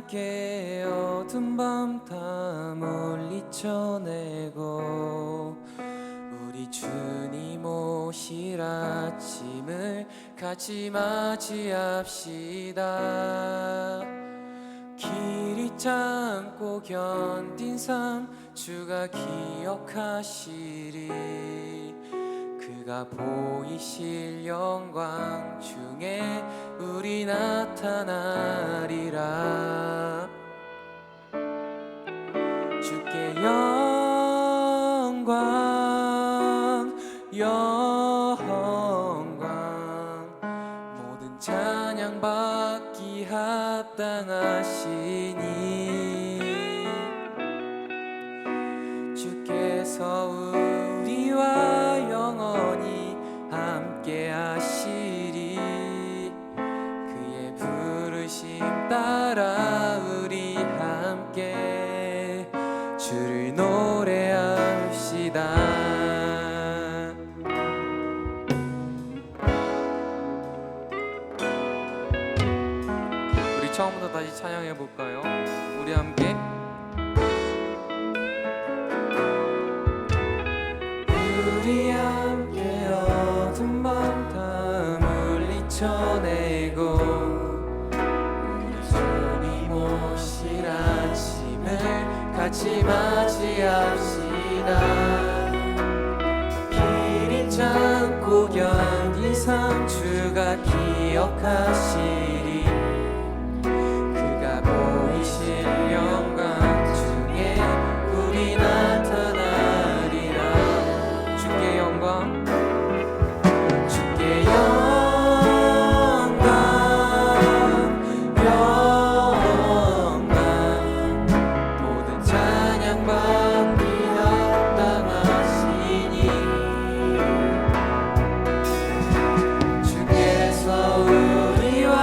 함께 어두운 밤 다 물리쳐내고 우리 주님 오실 아침을 같이 맞이합시다. 길이 참고 견딘 삶 주가 기억하시리. 그가 보이실 영광 중에 우리 나타나리라. 주께 영광 영광 모든 찬양 받기 합당하시니 주께서 우리와 영원히 함께 하시리. 그의 부르심 따라 우리 함께 주를 노래합시다. 우리 처음부터 다시 찬양해 볼까요? 우리 함께. 우리 함께 어두운 밤 다 물리쳐내고 우리 주님 오실 아침을 같이 맞이합시다. 길이 참고 견딘 삶 주가 기억하시리. 그가 보이실 영광 중에 우리 나타나리라. 주께 영광 주께 영광 영광 모든 찬양 받기 합당하시니 주께서 우리와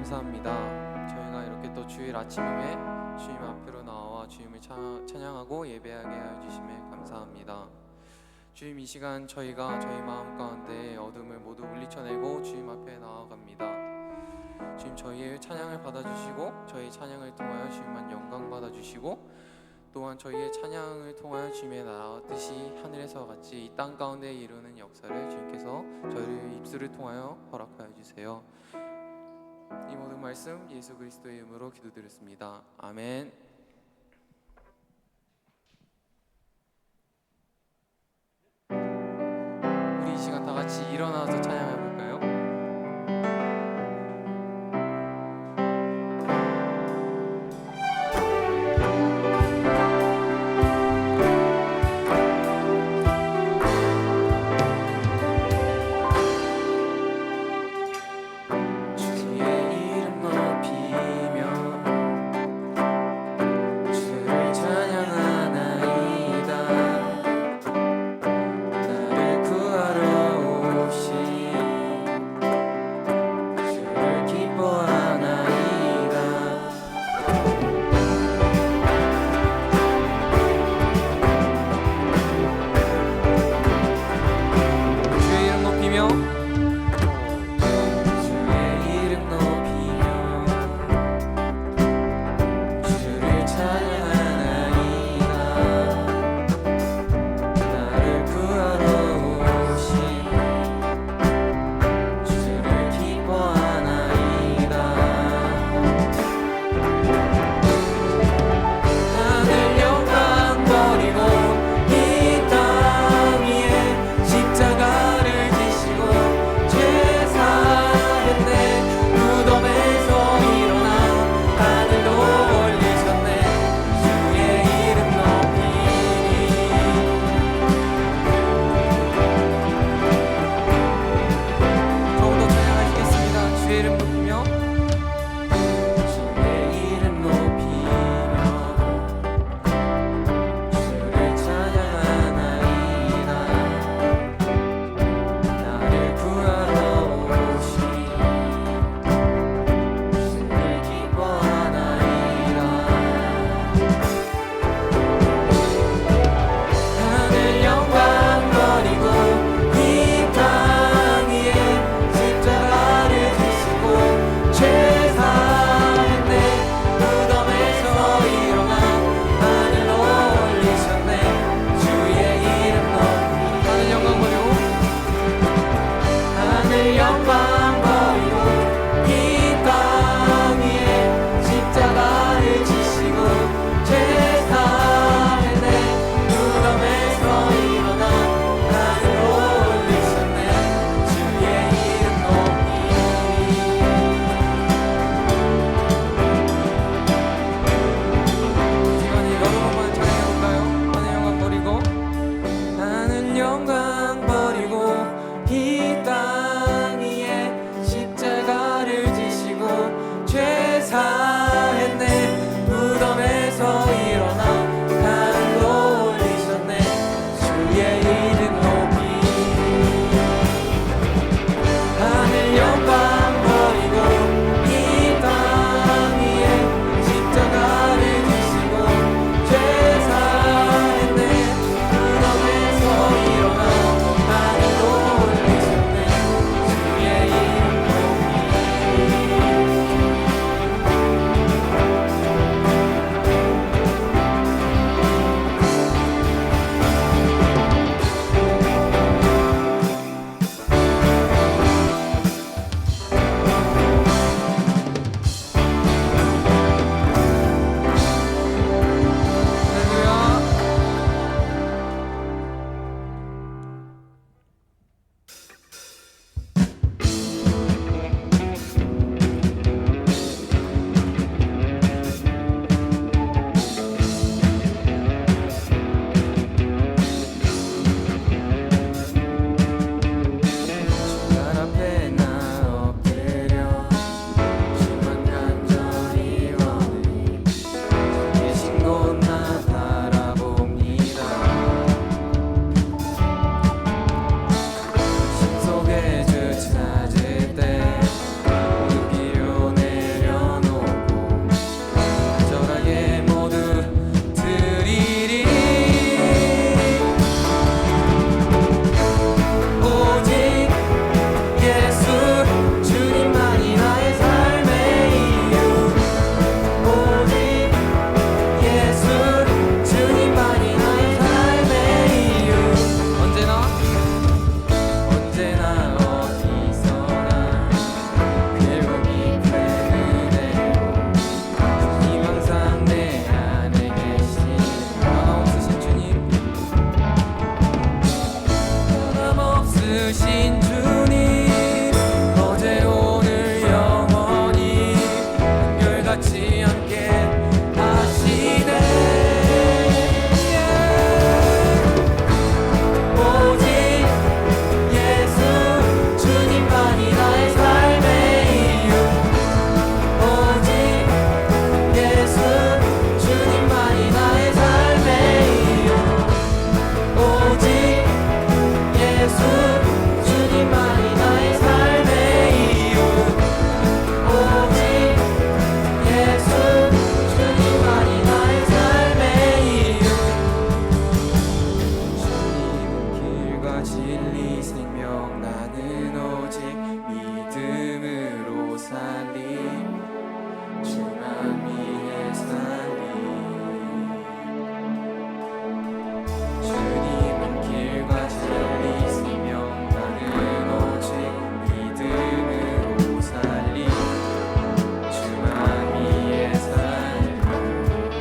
감사합니다. 저희가 이렇게 또 주일 아침임에 주님 앞으로 나와 주님을 찬양하고 예배하게 하여 주심에 감사합니다. 주님, 이 시간 저희가 저희 마음 가운데 어둠을 모두 물리쳐내고 주님 앞에 나아갑니다. 주님, 저희의 찬양을 받아주시고 저희 찬양을 통하여 주님만 영광 받아주시고 또한 저희의 찬양을 통하여 주님의 나라 뜻이 하늘에서 같이 이 땅 가운데 이루는 역사를 주님께서 저희의 입술을 통하여 허락하여 주세요. 이 모든 말씀 예수 그리스도의 이름으로 기도드렸습니다. 아멘. 우리 이 시간 다 같이 일어나서 찬양해 볼까요? 살림 주만 위해 살림 주님은 길과 진리 생명 나는 오직 믿음으로 살림 주만 위해 살림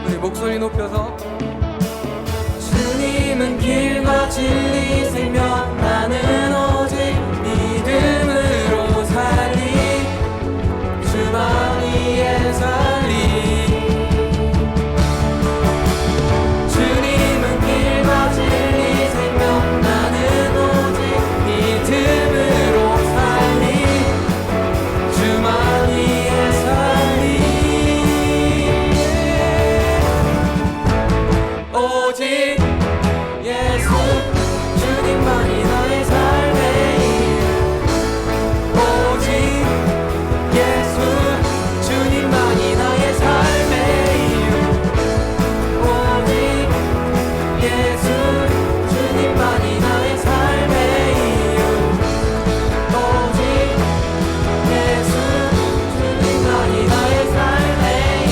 우리 목소리 높여서 주님은 길과 진리 생명 나는 오직 믿음으로 살리 주만 위에 살리 주님은 길과 진리 생명 나는 오직 믿음으로 살리 주만 위에 살리 오직 예수 주님만이 나의 삶의 이유 오직 예수 주님만이 나의 삶의 이유 오직 예수 주님만이 나의 삶의 이유 오직 예수 주님만이 나의 삶의 이유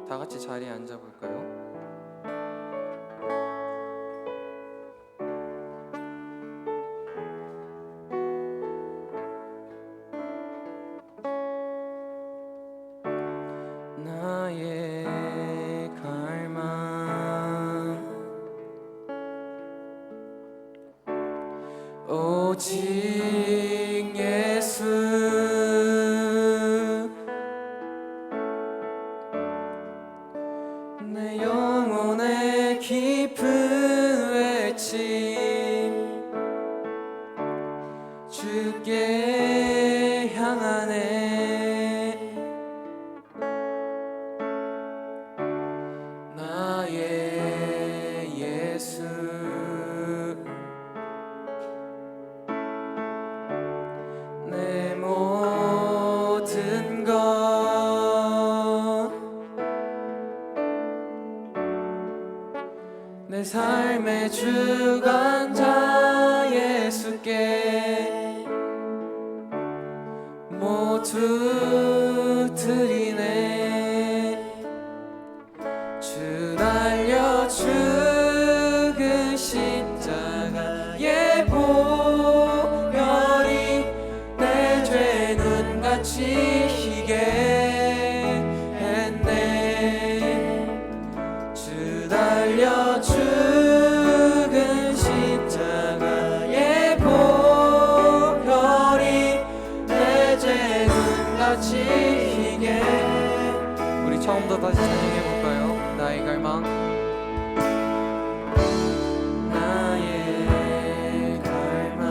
다 같이 자리에 앉아 볼까요? 나의 갈망 오직 예수 내 영혼의 깊은 외침 주께 향하네 나의 예수 내 모든 것 내 삶의 주관자 예수께 모두 드리네 주 달려 죽은 십자가의 보혈이 내 죄 눈같이 희게 했네 주 달려 죽은 십자가의 보혈이 내 죄 눈같이 희게 우리 처음부터 다시 찬양해볼까요? 나의 갈망 나의 갈망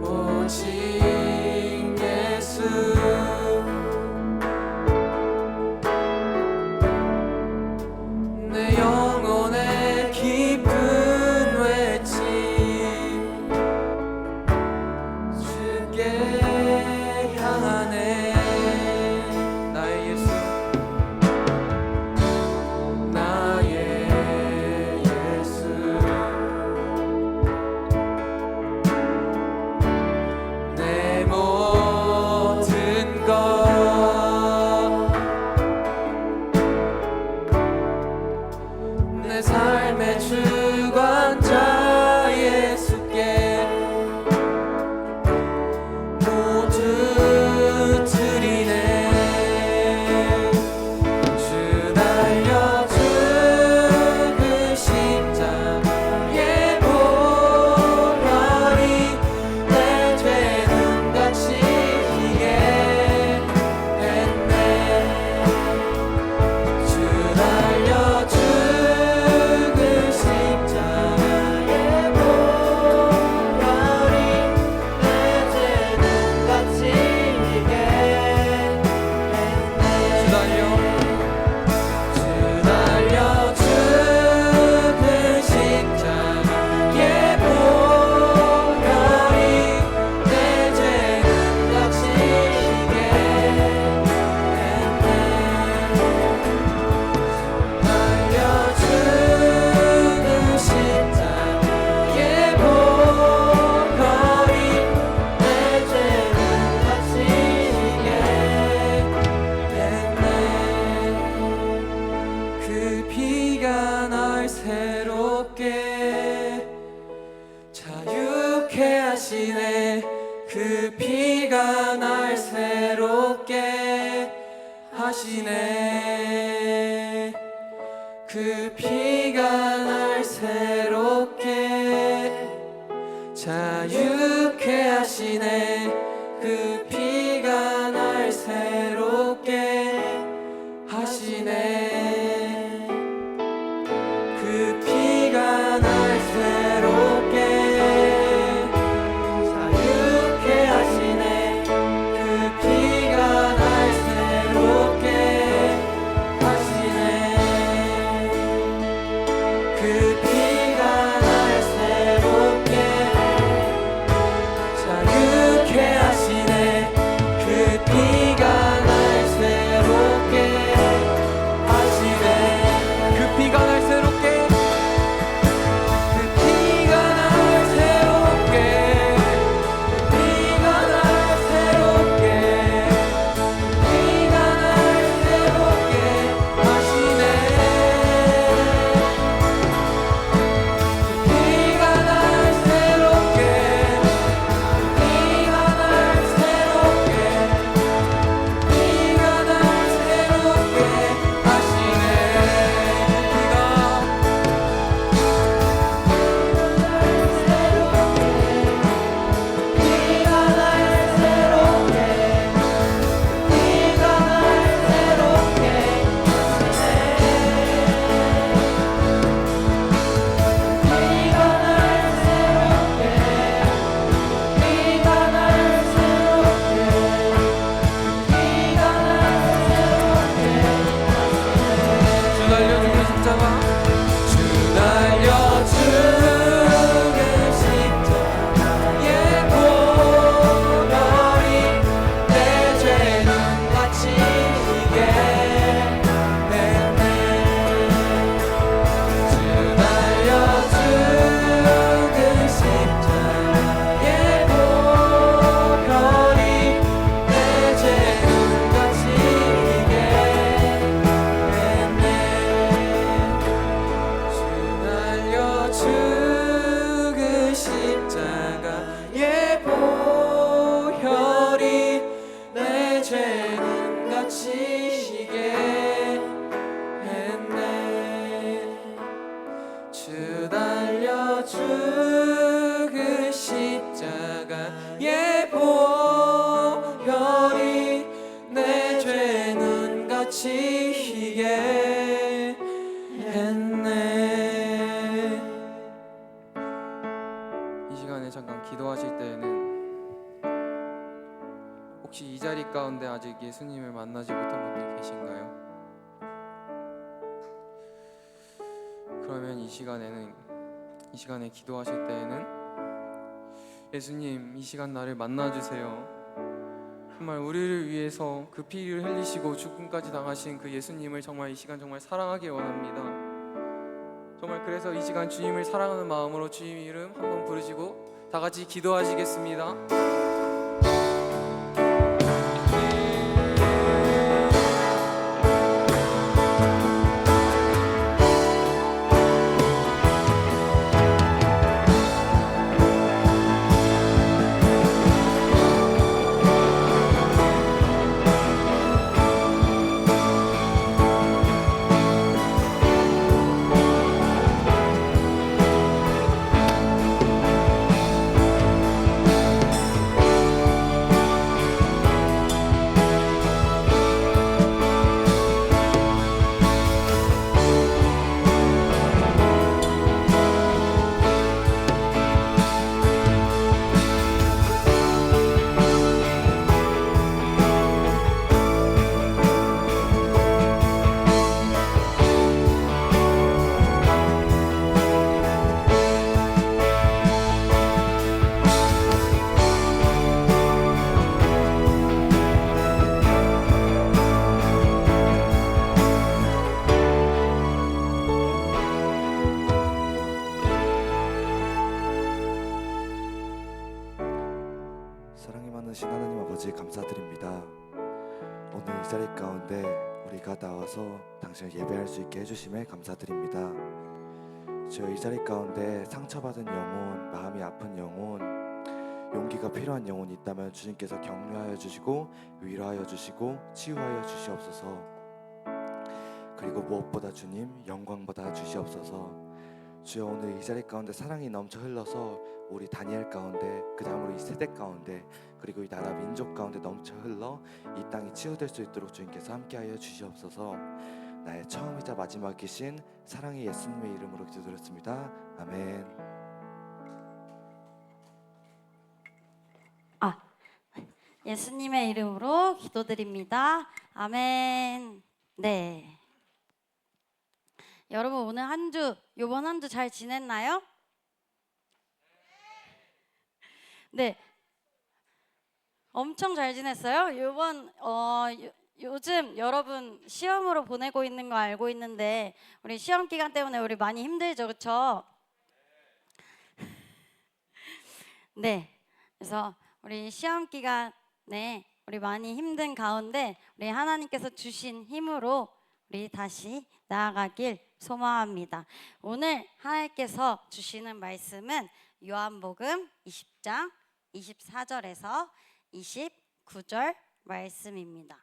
오직 예수 내 영혼의 깊은 외침 주께 향하네 나의 예수 나의 예수 내 하시네. 그 피가 날 새롭게 하시네. 그 피가 날 새롭게 자유케 하시네. 그 피가 날 새롭게 하시네. 그 피가 날 새롭게 자유케 하시네. 그 피가 날 새롭게 하시네. 그 피가 날 새롭게 자유케 하시네. 그 피가 날 새롭게 하시네. 그 피가 날 새롭게 십자가의 보혈이 내 죄는 갇히게 했네. 이 시간에 잠깐 기도하실 때에는 혹시 이 자리 가운데 아직 예수님을 만나지 못한 분들 계신가요? 그러면 이 시간에 기도하실 때에는 예수님, 이 시간 나를 만나주세요. 정말 우리를 위해서 그 피를 흘리시고 죽음까지 당하신 그 예수님을 정말 이 시간 정말 사랑하기 원합니다. 정말 그래서 이 시간 주님을 사랑하는 마음으로 주님 이름 한번 부르시고 다 같이 기도하시겠습니다. 사랑이 많으신 하나님 아버지 감사드립니다. 오늘 이 자리 가운데 우리가 나와서 당신을 예배할 수 있게 해주심에 감사드립니다. 주여, 이 자리 가운데 상처받은 영혼, 마음이 아픈 영혼, 용기가 필요한 영혼이 있다면 주님께서 격려하여 주시고 위로하여 주시고 치유하여 주시옵소서. 그리고 무엇보다 주님 영광 받아 주시옵소서. 주여, 오늘 이 자리 가운데 사랑이 넘쳐 흘러서 우리 다니엘 가운데, 그 다음으로 이 세대 가운데, 그리고 이 나라 민족 가운데 넘쳐 흘러 이 땅이 치유될 수 있도록 주님께서 함께하여 주시옵소서. 나의 처음이자 마지막이신 사랑의 예수님의 이름으로 기도드렸습니다. 아멘. 예수님의 이름으로 기도드립니다. 아멘. 네. 여러분, 오늘 요번 한 주 잘 지냈나요? 네. 엄청 잘 지냈어요? 요즘 여러분 시험으로 보내고 있는 거 알고 있는데, 우리 시험 기간 때문에 우리 많이 힘들죠, 그렇죠? 네. 그래서 우리 시험 기간에 우리 많이 힘든 가운데 우리 하나님께서 주신 힘으로 우리 다시 나아가길 소망합니다. 오늘 하나님께서 주시는 말씀은 요한복음 20장 24절에서 29절 말씀입니다.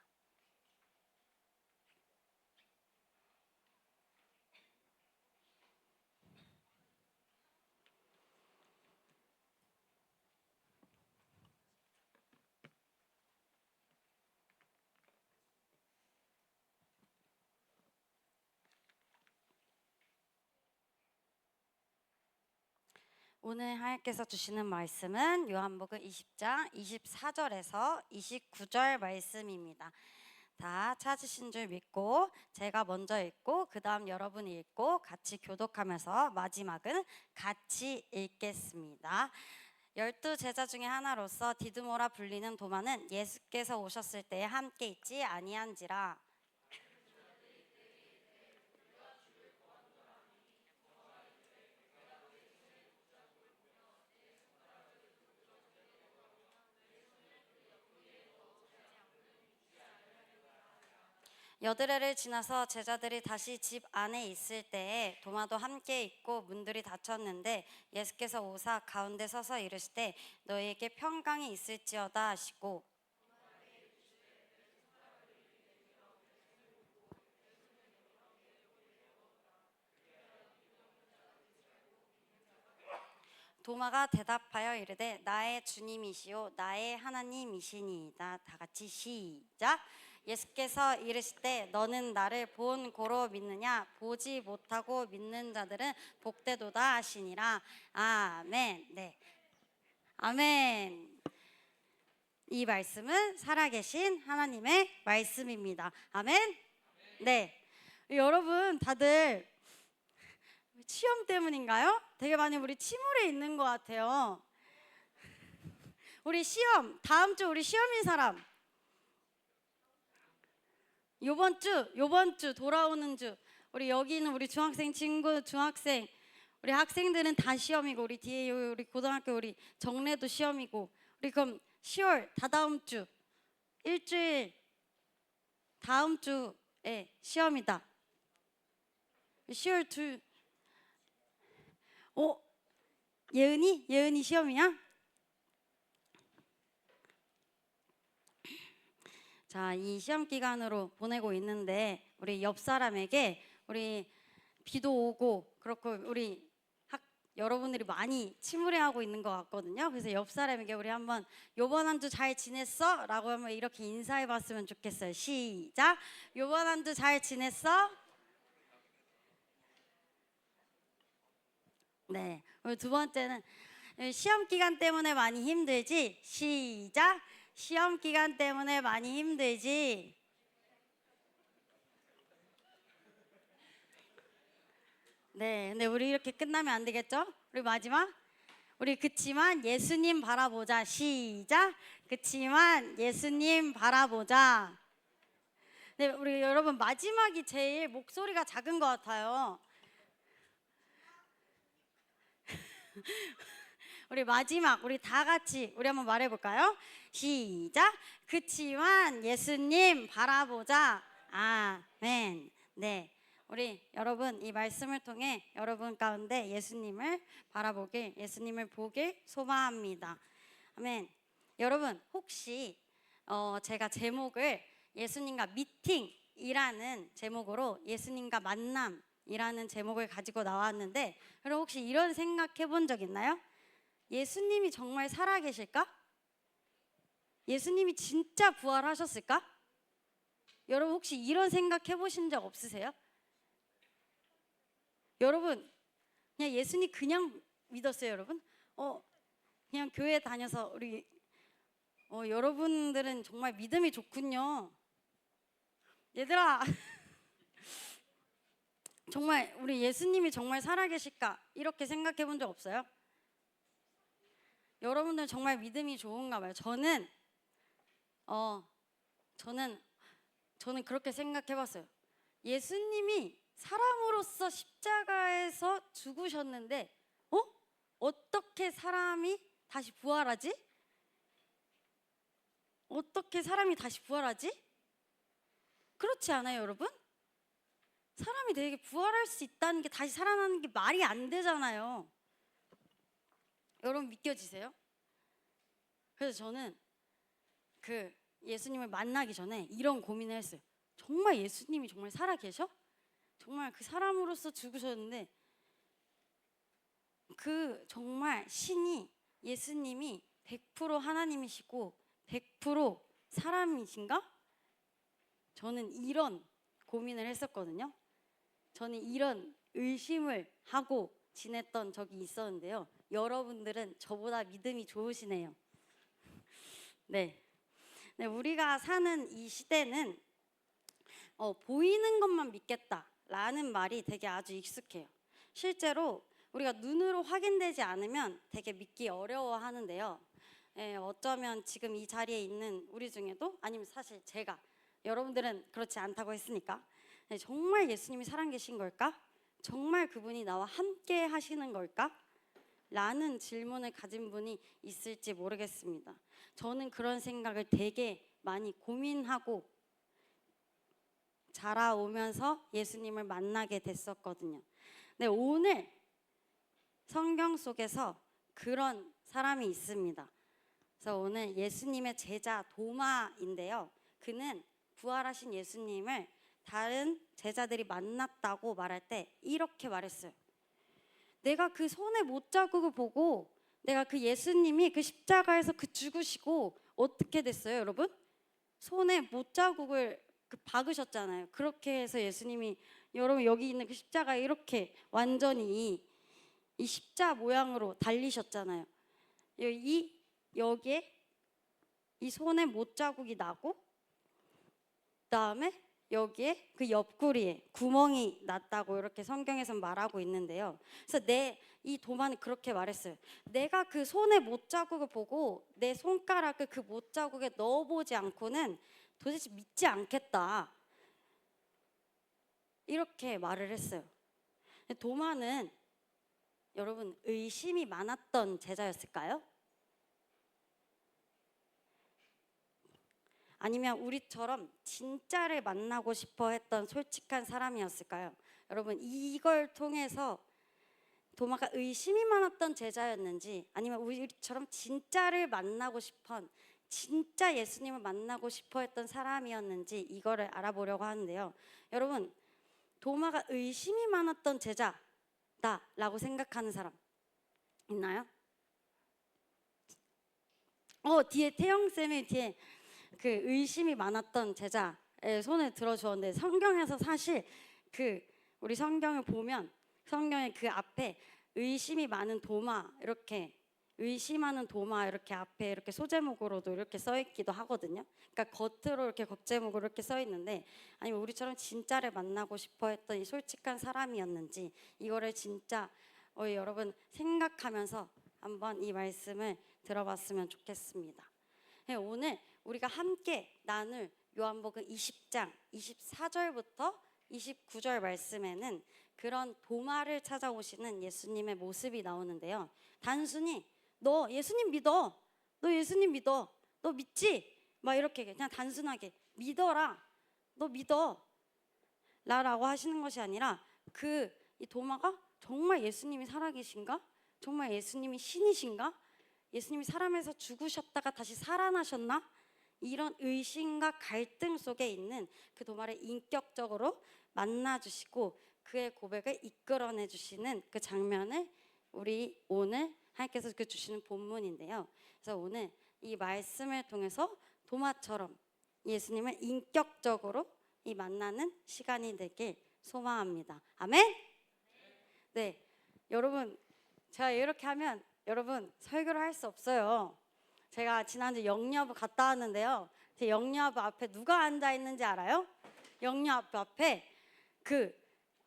오늘 하나님께서 주시는 말씀은 요한복음 20장 24절에서 29절 말씀입니다. 다 찾으신 줄 믿고 제가 먼저 읽고 그 다음 여러분이 읽고 같이 교독하면서 마지막은 같이 읽겠습니다. 12 제자 중에 하나로서 디두모라 불리는 도마는 예수께서 오셨을 때에 함께 있지 아니한지라. 여드레를 지나서 제자들이 다시 집 안에 있을 때에 도마도 함께 있고 문들이 닫혔는데 예수께서 오사 가운데 서서 이르시되 너희에게 평강이 있을지어다 하시고 도마가 대답하여 이르되 나의 주님이시오 나의 하나님이시니이다. 다 같이 시작. 예수께서 이르시되 너는 나를 본 고로 믿느냐 보지 못하고 믿는 자들은 복되도다 하시니라. 아멘. 네. 아멘. 이 말씀은 살아계신 하나님의 말씀입니다. 아멘. 네. 여러분 다들 시험 때문인가요? 되게 많이 우리 침울해 있는 것 같아요. 우리 시험, 다음 주 우리 시험인 사람. 요번 주 돌아오는 주 우리 여기 있는 우리 중학생 친구 중학생 우리 학생들은 다 시험이고 우리 뒤에 우리 고등학교 우리 정례도 시험이고 우리 그럼 10월 다다음 주 일주일 다음 주에 시험이다. 10월 예은이 시험이야? 자, 이 시험 기간으로 보내고 있는데 우리 옆 사람에게 우리 비도 오고 그렇고 우리 여러분들이 많이 침울해하고 있는 것 같거든요. 그래서 옆 사람에게 우리 한번 요번 한 주 잘 지냈어? 라고 한번 이렇게 인사해봤으면 좋겠어요. 시작. 요번 한 주 잘 지냈어? 네. 그리고 두 번째는 시험 기간 때문에 많이 힘들지? 시작. 시험 기간 때문에 많이 힘들지? 네, 근데 우리 이렇게 끝나면 안 되겠죠? 우리 마지막 우리 그치만 예수님 바라보자. 시작. 그치만 예수님 바라보자. 네, 우리 여러분 마지막이 제일 목소리가 작은 것 같아요. 우리 마지막 우리 다 같이 우리 한번 말해볼까요? 시작. 그치만 예수님 바라보자. 아멘. 네. 우리 여러분 이 말씀을 통해 여러분 가운데 예수님을 바라보길, 예수님을 보길 소망합니다. 아멘. 여러분 혹시 제가 제목을 예수님과 미팅이라는 제목으로 예수님과 만남이라는 제목을 가지고 나왔는데, 여러분 혹시 이런 생각해 본 적 있나요? 예수님이 정말 살아계실까? 예수님이 진짜 부활하셨을까? 여러분 혹시 이런 생각 해보신 적 없으세요? 여러분 그냥 예수님 그냥 믿었어요, 여러분? 그냥 교회 다녀서 우리 여러분들은 정말 믿음이 좋군요. 얘들아 정말 우리 예수님이 정말 살아계실까? 이렇게 생각해 본 적 없어요? 여러분들 정말 믿음이 좋은가 봐요. 저는 그렇게 생각해 봤어요. 예수님이 사람으로서 십자가에서 죽으셨는데 어떻게 사람이 다시 부활하지? 어떻게 사람이 다시 부활하지? 그렇지 않아요, 여러분? 사람이 되게 부활할 수 있다는 게, 다시 살아나는 게 말이 안 되잖아요. 여러분 믿겨지세요? 그래서 저는 그 예수님을 만나기 전에 이런 고민을 했어요. 정말 예수님이 정말 살아 계셔? 정말 그 사람으로서 죽으셨는데 그 정말 신이, 예수님이 100% 하나님이시고 100% 사람이신가? 저는 이런 고민을 했었거든요. 저는 이런 의심을 하고 지냈던 적이 있었는데요. 여러분들은 저보다 믿음이 좋으시네요. 네, 우리가 사는 이 시대는 보이는 것만 믿겠다라는 말이 되게 아주 익숙해요. 실제로 우리가 눈으로 확인되지 않으면 되게 믿기 어려워하는데요. 어쩌면 지금 이 자리에 있는 우리 중에도, 아니면 사실 제가, 여러분들은 그렇지 않다고 했으니까, 정말 예수님이 살아계신 걸까? 정말 그분이 나와 함께 하시는 걸까? 라는 질문을 가진 분이 있을지 모르겠습니다. 저는 그런 생각을 되게 많이 고민하고 자라오면서 예수님을 만나게 됐었거든요. 네, 오늘 성경 속에서 그런 사람이 있습니다. 그래서 오늘 예수님의 제자 도마인데요. 그는 부활하신 예수님을 다른 제자들이 만났다고 말할 때 이렇게 말했어요. 내가 그 손의 못자국을 보고, 내가 그 예수님이 그 십자가에서 그 죽으시고 어떻게 됐어요, 여러분? 손에 못자국을 박으셨잖아요. 그렇게 해서 예수님이, 여러분 여기 있는 그 십자가에 이렇게 완전히 이 십자 모양으로 달리셨잖아요. 여기에 이 손에 못자국이 나고, 그다음에 여기에 그 옆구리에 구멍이 났다고 이렇게 성경에선 말하고 있는데요. 그래서 이 도마는 그렇게 말했어요. 내가 그 손에 못자국을 보고 내 손가락을 그 못자국에 넣어보지 않고는 도대체 믿지 않겠다, 이렇게 말을 했어요. 도마는 여러분 의심이 많았던 제자였을까요? 아니면 우리처럼 진짜를 만나고 싶어 했던 솔직한 사람이었을까요? 여러분 이걸 통해서 도마가 의심이 많았던 제자였는지, 아니면 우리처럼 진짜를 만나고 싶은, 진짜 예수님을 만나고 싶어 했던 사람이었는지 이거를 알아보려고 하는데요. 여러분 도마가 의심이 많았던 제자다라고 생각하는 사람 있나요? 뒤에 태영쌤이 뒤에 그 의심이 많았던 제자의 손을 들어주었는데, 성경에서 사실 우리 성경을 보면 성경의 그 앞에 의심이 많은 도마, 이렇게 의심하는 도마 이렇게 앞에 이렇게 소제목으로도 이렇게 써 있기도 하거든요. 그러니까 겉으로 이렇게 겉제목으로 이렇게 써 있는데, 아니면 우리처럼 진짜를 만나고 싶어 했던 이 솔직한 사람이었는지, 이거를 진짜 여러분 생각하면서 한번 이 말씀을 들어봤으면 좋겠습니다. 오늘 우리가 함께 나눌 요한복음 20장 24절부터 29절 말씀에는 그런 도마를 찾아오시는 예수님의 모습이 나오는데요. 단순히 너 예수님 믿어, 너 예수님 믿어, 너 믿지? 막 이렇게 그냥 단순하게 믿어라, 너 믿어 라고 하시는 것이 아니라 이 도마가 정말 예수님이 살아계신가? 정말 예수님이 신이신가? 예수님이 사람에서 죽으셨다가 다시 살아나셨나? 이런 의심과 갈등 속에 있는 그 도마를 인격적으로 만나주시고 그의 고백을 이끌어내 주시는 그 장면을 우리 오늘 하나님께서 주시는 본문인데요. 그래서 오늘 이 말씀을 통해서 도마처럼 예수님을 인격적으로 이 만나는 시간이 되길 소망합니다. 아멘? 네, 여러분 제가 이렇게 하면 여러분 설교를 할 수 없어요. 제가 지난주 영유아부 갔다 왔는데요. 제 영유아부 앞에 누가 앉아 있는지 알아요? 영유아부 앞에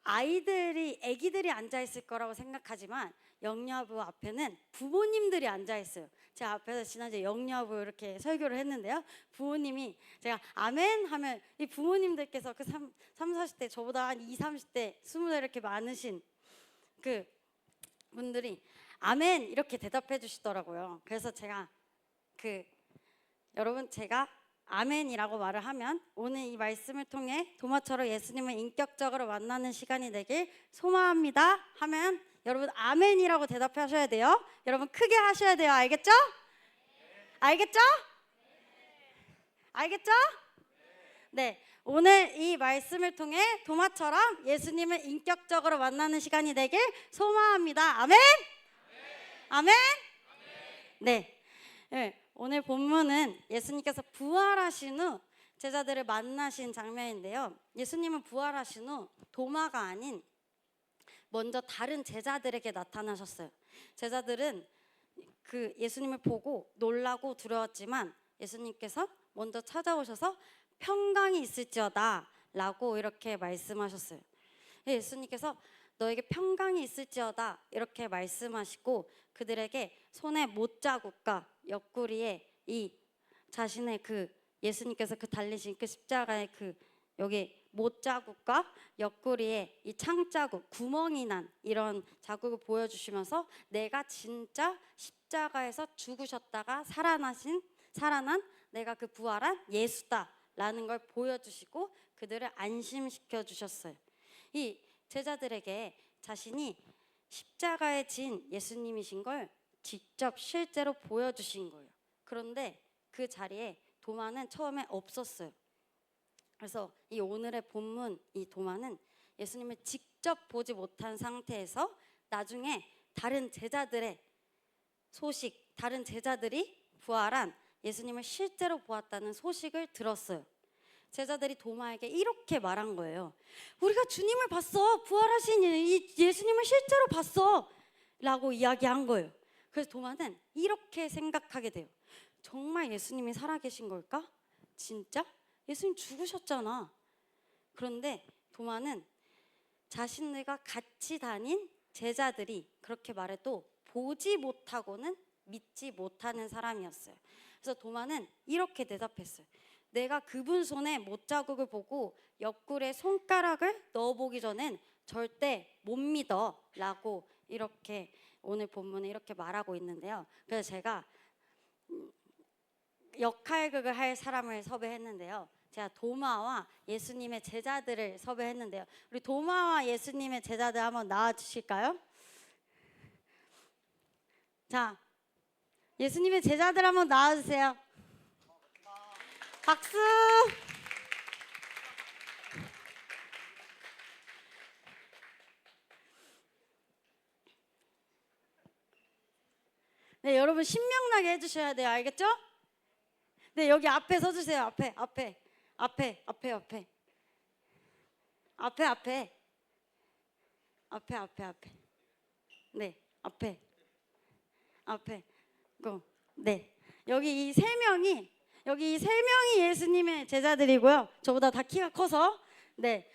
아기들이 앉아 있을 거라고 생각하지만 영유아부 앞에는 부모님들이 앉아 있어요. 제 앞에서 지난주 영유아부 이렇게 설교를 했는데요. 부모님이 제가 아멘 하면 이 부모님들께서 그 40대 저보다 한 20, 30대 20대 이렇게 많으신 그 분들이 아멘 이렇게 대답해 주시더라고요. 그래서 제가 여러분 제가 아멘이라고 말을 하면 오늘 이 말씀을 통해 도마처럼 예수님을 인격적으로 만나는 시간이 되길 소망합니다 하면 여러분 아멘이라고 대답하셔야 돼요. 여러분 크게 하셔야 돼요. 알겠죠? 알겠죠? 알겠죠? 네, 오늘 이 말씀을 통해 도마처럼 예수님을 인격적으로 만나는 시간이 되길 소망합니다. 아멘? 아멘? 네. 네. 오늘 본문은 예수님께서 부활하신 후 제자들을 만나신 장면인데요. 예수님은 부활하신 후 도마가 아닌 먼저 다른 제자들에게 나타나셨어요. 제자들은 예수님을 보고 놀라고 두려웠지만 예수님께서 먼저 찾아오셔서 평강이 있을지어다 라고 이렇게 말씀하셨어요. 예수님께서 너에게 평강이 있을지어다 이렇게 말씀하시고 그들에게 손에 못자국과 옆구리에 이 자신의 예수님께서 달리신 십자가의 여기 못자국과 옆구리에 이 창자국 구멍이 난 이런 자국을 보여주시면서 내가 진짜 십자가에서 죽으셨다가 살아난 내가 부활한 예수다라는 걸 보여주시고 그들을 안심시켜 주셨어요. 이 제자들에게 자신이 십자가에 진 예수님이신 걸 직접 실제로 보여주신 거예요. 그런데 그 자리에 도마는 처음에 없었어요. 그래서 이 오늘의 본문 이 도마는 예수님을 직접 보지 못한 상태에서 나중에 다른 제자들의 소식, 다른 제자들이 부활한 예수님을 실제로 보았다는 소식을 들었어요. 제자들이 도마에게 이렇게 말한 거예요. 우리가 주님을 봤어. 부활하신 이 예수님을 실제로 봤어. 라고 이야기한 거예요. 그래서 도마는 이렇게 생각하게 돼요. 정말 예수님이 살아계신 걸까? 진짜? 예수님 죽으셨잖아. 그런데 도마는 자신들과 같이 다닌 제자들이 그렇게 말해도 보지 못하고는 믿지 못하는 사람이었어요. 그래서 도마는 이렇게 대답했어요. 내가 그분 손에 못자국을 보고 옆구리에 손가락을 넣어보기 전엔 절대 못 믿어 라고 이렇게 오늘 본문에 이렇게 말하고 있는데요. 그래서 제가 역할극을 할 사람을 섭외했는데요. 제가 도마와 예수님의 제자들을 섭외했는데요. 우리 도마와 예수님의 제자들 한번 나와 주실까요? 자, 예수님의 제자들 한번 나와 주세요. 박수! 네, 여러분 신명나게 해주셔야 돼요. 알겠죠? 네, 여기 앞에 서주세요. 앞에. 네, 앞에. 네, 여기 이 세 명이 예수님의 제자들이고요. 저보다 다 키가 커서. 네,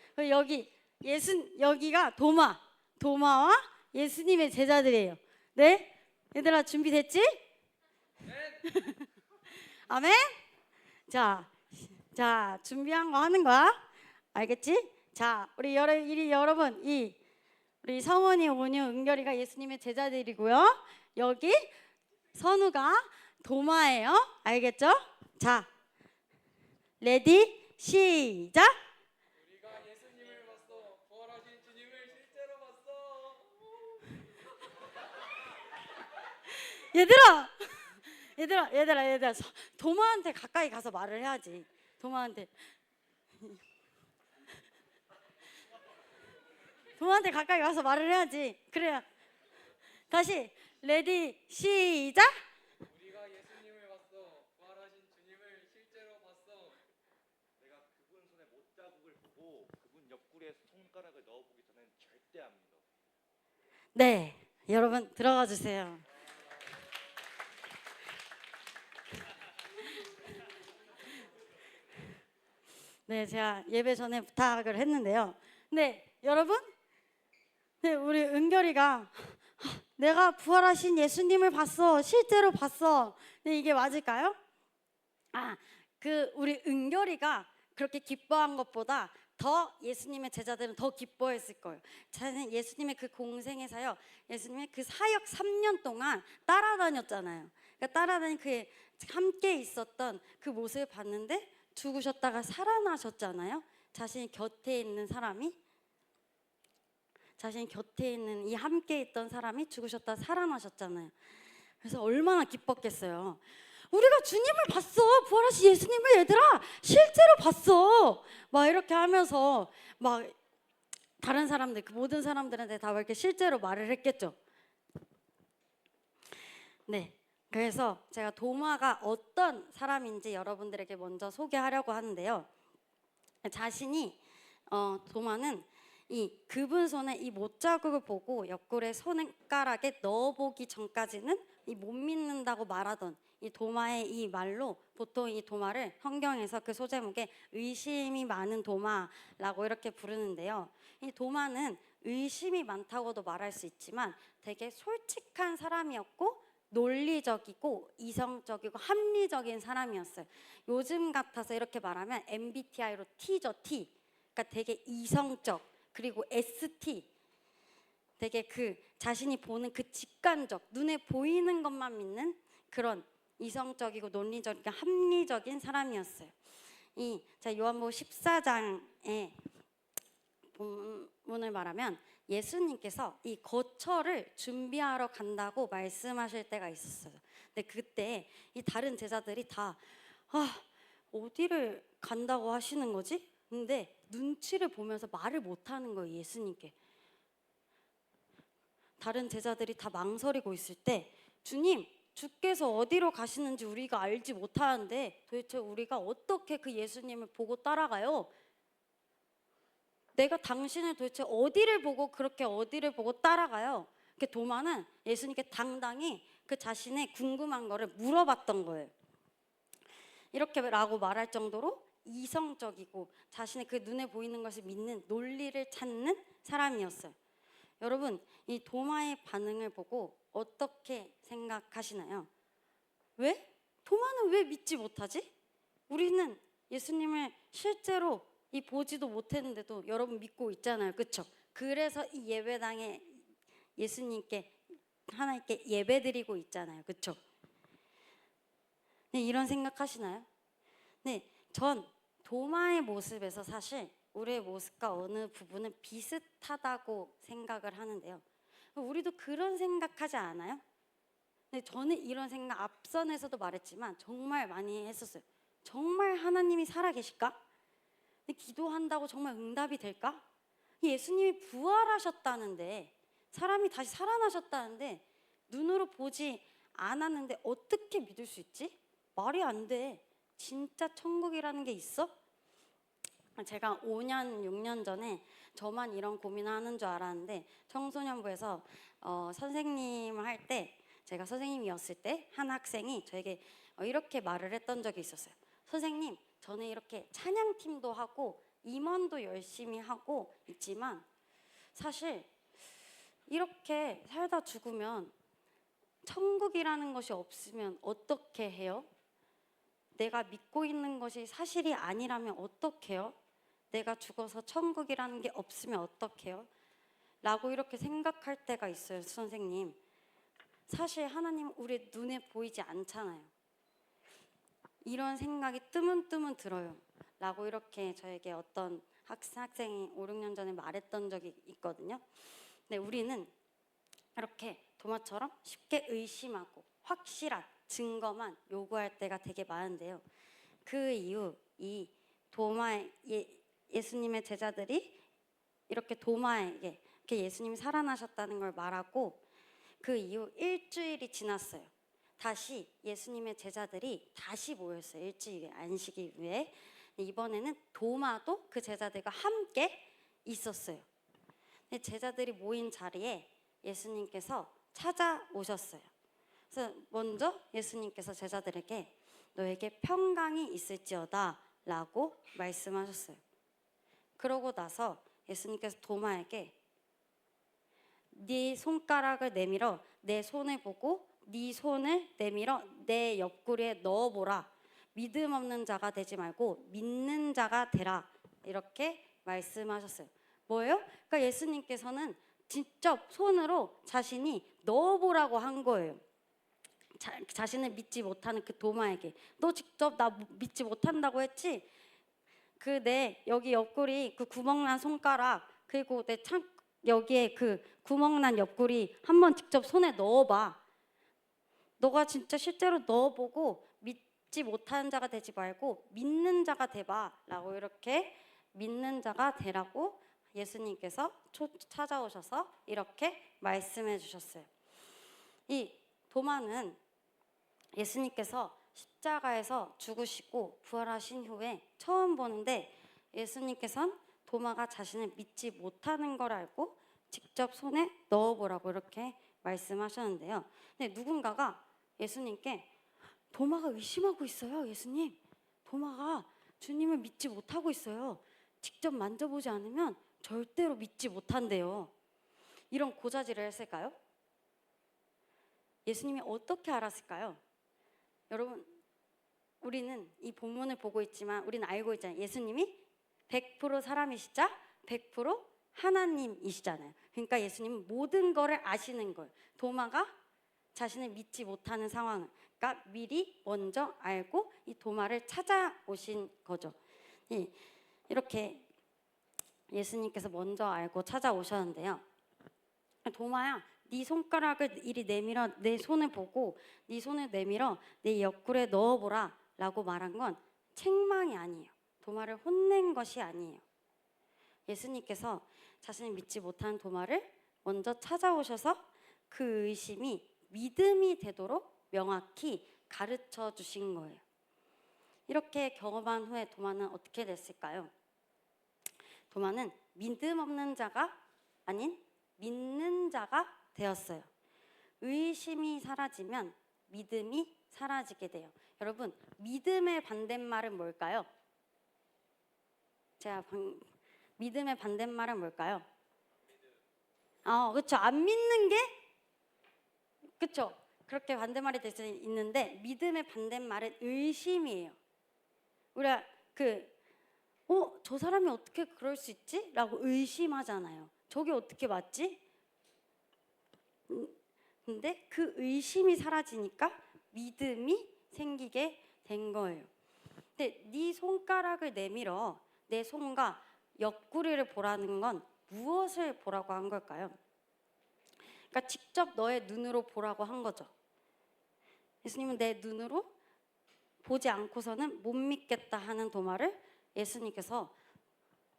여기가 도마와 예수님의 제자들이에요. 네, 얘들아 준비됐지? 네. 아멘. 자, 준비한 거 하는 거야. 알겠지? 자, 우리 여러분 우리 성원이, 온유, 은결이가 예수님의 제자들이고요. 여기 선우가 도마예요. 알겠죠? 자, 레디 시작. 우리가 예수님을 얘들아, 얘들아, 도마한테 가까이 가서 말을 해야지. 도마한테 가까이 가서 말을 해야지. 그래야. 다시 레디 시작. 우리가 예수님을 봤어. 부활하신 주님을 실제로 봤어. 내가 그분 손에 못자국을 보고 그분 옆구리에 손가락을 넣어보기 전엔 절대 안 믿어. 네, 여러분 들어가 주세요. 네, 제가 예배 전에 부탁을 했는데요. 네, 여러분, 네, 우리 은결이가 내가 부활하신 예수님을 봤어, 실제로 봤어. 네, 이게 맞을까요? 우리 은결이가 그렇게 기뻐한 것보다 더 예수님의 제자들은 더 기뻐했을 거예요. 저는 예수님의 그 공생에서요, 예수님의 그 사역 3년 동안 따라다녔잖아요. 그러니까 따라다닌 그 함께 있었던 그 모습을 봤는데 죽으셨다가 살아나셨잖아요. 자신이 곁에 있는 이 함께 있던 사람이 죽으셨다 살아나셨잖아요. 그래서 얼마나 기뻤겠어요. 우리가 주님을 봤어. 부활하신 예수님을 얘들아 실제로 봤어. 막 이렇게 하면서 막 다른 사람들, 그 모든 사람들한테 다 이렇게 실제로 말을 했겠죠. 네, 그래서 제가 도마가 어떤 사람인지 여러분들에게 먼저 소개하려고 하는데요. 도마는 그분 손에 이 못자국을 보고 옆구리에 손가락에 넣어보기 전까지는 못 믿는다고 말하던 이 도마의 이 말로 보통 이 도마를 성경에서 그 소제목에 의심이 많은 도마라고 이렇게 부르는데요. 이 도마는 의심이 많다고도 말할 수 있지만 되게 솔직한 사람이었고 논리적이고 이성적이고 합리적인 사람이었어요. 요즘 같아서 이렇게 말하면 MBTI로 T죠, T. 그러니까 되게 이성적, 그리고 ST. 되게 그 자신이 보는 그 직관적, 눈에 보이는 것만 믿는 그런 이성적이고 논리적이고 합리적인 사람이었어요. 자, 요한복음 14장에 본문을 말하면 예수님께서 이 거처를 준비하러 간다고 말씀하실 때가 있었어요. 근데 그때 이 다른 제자들이 다 어디를 간다고 하시는 거지? 근데 눈치를 보면서 말을 못 하는 거예요, 예수님께. 다른 제자들이 다 망설이고 있을 때 주님, 주께서 어디로 가시는지 우리가 알지 못하는데 도대체 우리가 어떻게 그 예수님을 보고 따라가요? 내가 당신을 도대체 어디를 보고 그렇게 어디를 보고 따라가요? 도마는 예수님께 당당히 그 자신의 궁금한 거를 물어봤던 거예요. 이렇게라고 말할 정도로 이성적이고 자신의 그 눈에 보이는 것을 믿는 논리를 찾는 사람이었어요. 여러분, 이 도마의 반응을 보고 어떻게 생각하시나요? 왜? 도마는 왜 믿지 못하지? 우리는 예수님을 실제로 보지도 못했는데도 여러분 믿고 있잖아요, 그렇죠? 그래서 이 예배당에 예수님께 하나님께 예배드리고 있잖아요, 그렇죠? 네, 이런 생각하시나요? 네, 전 도마의 모습에서 사실 우리의 모습과 어느 부분은 비슷하다고 생각을 하는데요. 우리도 그런 생각하지 않아요? 네, 저는 이런 생각 앞선에서도 말했지만 정말 많이 했었어요. 정말 하나님이 살아계실까? 기도한다고 정말 응답이 될까? 예수님이 부활하셨다는데, 사람이 다시 살아나셨다는데 눈으로 보지 않았는데 어떻게 믿을 수 있지? 말이 안 돼. 진짜 천국이라는 게 있어? 제가 5년, 6년 전에 저만 이런 고민을 하는 줄 알았는데 청소년부에서 선생님 할 때, 제가 선생님이었을 때 한 학생이 저에게 이렇게 말을 했던 적이 있었어요. 선생님, 저는 이렇게 찬양팀도 하고 임원도 열심히 하고 있지만 사실 이렇게 살다 죽으면 천국이라는 것이 없으면 어떻게 해요? 내가 믿고 있는 것이 사실이 아니라면 어떻게 해요? 내가 죽어서 천국이라는 게 없으면 어떻게 해요? 라고 이렇게 생각할 때가 있어요, 선생님. 사실 하나님 우리 눈에 보이지 않잖아요. 이런 생각이 뜨문뜨문 들어요. 라고 이렇게 저에게 어떤 학생이 5, 6년 전에 말했던 적이 있거든요. 근데 우리는 이렇게 도마처럼 쉽게 의심하고 확실한 증거만 요구할 때가 되게 많은데요. 그 이후 이 예수님의 제자들이 이렇게 도마에게 이렇게 예수님이 살아나셨다는 걸 말하고 그 이후 일주일이 지났어요. 다시 예수님의 제자들이 다시 모였어요. 일주일 안식 이후에. 이번에는 도마도 그 제자들과 함께 있었어요. 근데 제자들이 모인 자리에 예수님께서 찾아오셨어요. 그래서 먼저 예수님께서 제자들에게 너에게 평강이 있을지어다 라고 말씀하셨어요. 그러고 나서 예수님께서 도마에게 네 손가락을 내밀어 내 손을 보고 네 손을 내밀어 내 옆구리에 넣어보라. 믿음 없는 자가 되지 말고 믿는 자가 되라. 이렇게 말씀하셨어요. 뭐예요? 그러니까 예수님께서는 직접 손으로 자신이 넣어보라고 한 거예요. 자신을 믿지 못하는 그 도마에게 너 직접 나 믿지 못한다고 했지? 그 내 여기 옆구리 그 구멍난 손가락 그리고 내 여기에 그 구멍난 옆구리 한번 직접 손에 넣어봐. 너가 진짜 실제로 넣어보고 믿지 못하는 자가 되지 말고 믿는 자가 돼봐 라고 이렇게 믿는 자가 되라고 예수님께서 찾아오셔서 이렇게 말씀해 주셨어요. 이 도마는 예수님께서 십자가에서 죽으시고 부활하신 후에 처음 보는데 예수님께서는 도마가 자신을 믿지 못하는 걸 알고 직접 손에 넣어보라고 이렇게 말씀하셨는데요. 근데 누군가가 예수님께 도마가 의심하고 있어요. 예수님, 도마가 주님을 믿지 못하고 있어요. 직접 만져보지 않으면 절대로 믿지 못한대요. 이런 고자질을 했을까요? 예수님이 어떻게 알았을까요? 여러분, 우리는 이 본문을 보고 있지만 우리는 알고 있잖아요. 예수님이 100% 사람이시자 100% 하나님이시잖아요. 그러니까 예수님은 모든 거를 아시는 거예요. 도마가 자신을 믿지 못하는 상황을 그러니까 미리 먼저 알고 이 도마를 찾아오신 거죠. 이렇게 예수님께서 먼저 알고 찾아오셨는데요. 도마야, 네 손가락을 이리 내밀어 내 손을 보고 네 손을 내밀어 내 옆구리에 넣어보라 라고 말한 건 책망이 아니에요. 도마를 혼낸 것이 아니에요. 예수님께서 자신을 믿지 못하는 도마를 먼저 찾아오셔서 그 의심이 믿음이 되도록 명확히 가르쳐 주신 거예요. 이렇게 경험한 후에 도마는 어떻게 됐을까요? 도마는 믿음 없는 자가 아닌 믿는 자가 되었어요. 의심이 사라지면 믿음이 사라지게 돼요. 여러분, 믿음의 반대말은 뭘까요? 믿음의 반대말은 뭘까요? 그렇죠. 안 믿는 게 그렇죠. 그렇게 반대말이 될 수 있는데 믿음의 반대말은 의심이에요. 우리가 저 사람이 어떻게 그럴 수 있지? 라고 의심하잖아요. 저게 어떻게 맞지? 근데 그 의심이 사라지니까 믿음이 생기게 된 거예요. 근데 네 손가락을 내밀어 내 손과 옆구리를 보라는 건 무엇을 보라고 한 걸까요? 그러니까 직접 너의 눈으로 보라고 한 거죠. 예수님은 내 눈으로 보지 않고서는 못 믿겠다 하는 도마를 예수님께서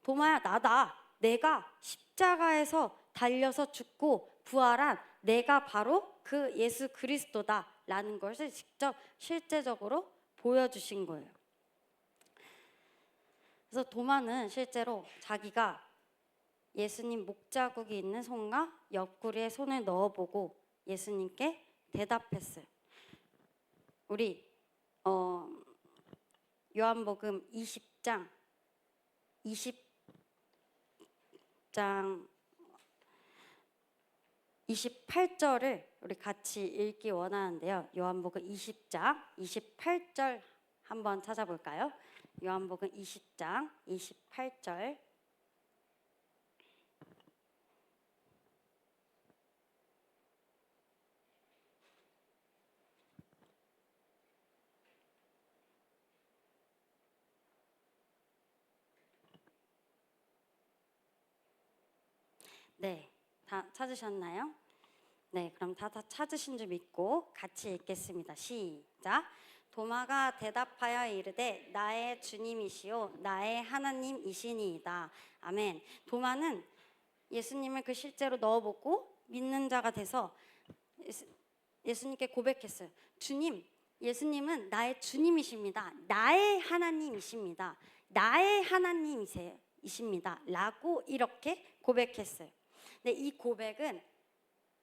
도마야 나다. 내가 십자가에서 달려서 죽고 부활한 내가 바로 그 예수 그리스도다 라는 것을 직접 실제적으로 보여주신 거예요. 그래서 도마는 실제로 자기가 예수님 목자국이 있는 손과 옆구리에 손을 넣어보고 예수님께 대답했어요. 우리 요한복음 20장 28절을 우리 같이 읽기 원하는데요. 요한복음 20장 28절 한번 찾아볼까요? 요한복음 20장 28절 네, 다 찾으셨나요? 네, 그럼 다 찾으신 줄 믿고 같이 읽겠습니다. 시작. 도마가 대답하여 이르되 나의 주님이시요 나의 하나님이시니이다. 아멘. 도마는 예수님을 그 실제로 넣어보고 믿는 자가 돼서 예수님께 고백했어요. 주님, 예수님은 나의 주님이십니다. 나의 하나님이십니다. 나의 하나님이십니다. 라고 이렇게 고백했어요. 근데 이 고백은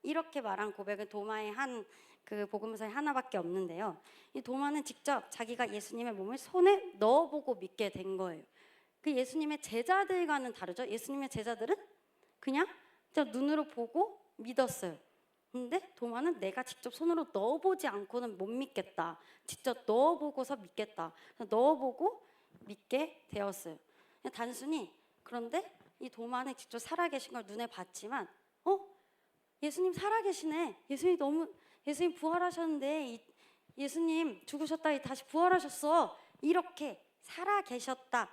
이렇게 말한 고백은 도마의 한 그 복음서에 하나밖에 없는데요. 이 도마는 직접 자기가 예수님의 몸을 손에 넣어보고 믿게 된 거예요. 그 예수님의 제자들과는 다르죠. 예수님의 제자들은 그냥 눈으로 보고 믿었어요. 근데 도마는 내가 직접 손으로 넣어보지 않고는 못 믿겠다. 직접 넣어보고서 믿겠다. 넣어보고 믿게 되었어요. 그냥 단순히 그런데 이 도마는 직접 살아계신 걸 눈에 봤지만 예수님 살아계시네. 예수님 부활하셨는데 예수님 죽으셨다 다시 부활하셨어. 이렇게 살아계셨다.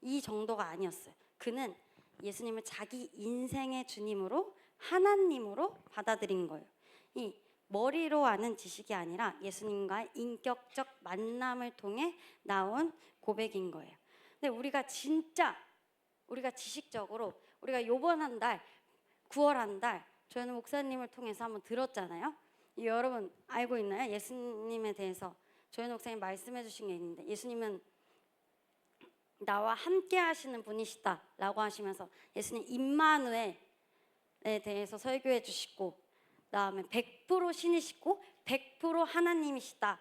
이 정도가 아니었어요. 그는 예수님을 자기 인생의 주님으로 하나님으로 받아들인 거예요. 이 머리로 아는 지식이 아니라 예수님과의 인격적 만남을 통해 나온 고백인 거예요. 근데 우리가 지식적으로 우리가 요번 한 달 9월 한 달 조현우 목사님을 통해서 한번 들었잖아요. 여러분 알고 있나요? 예수님에 대해서 조현우 목사님 말씀해 주신 게 있는데 예수님은 나와 함께 하시는 분이시다 라고 하시면서 예수님 임마누엘에 대해서 설교해 주시고 그다음에 100% 신이시고 100% 하나님이시다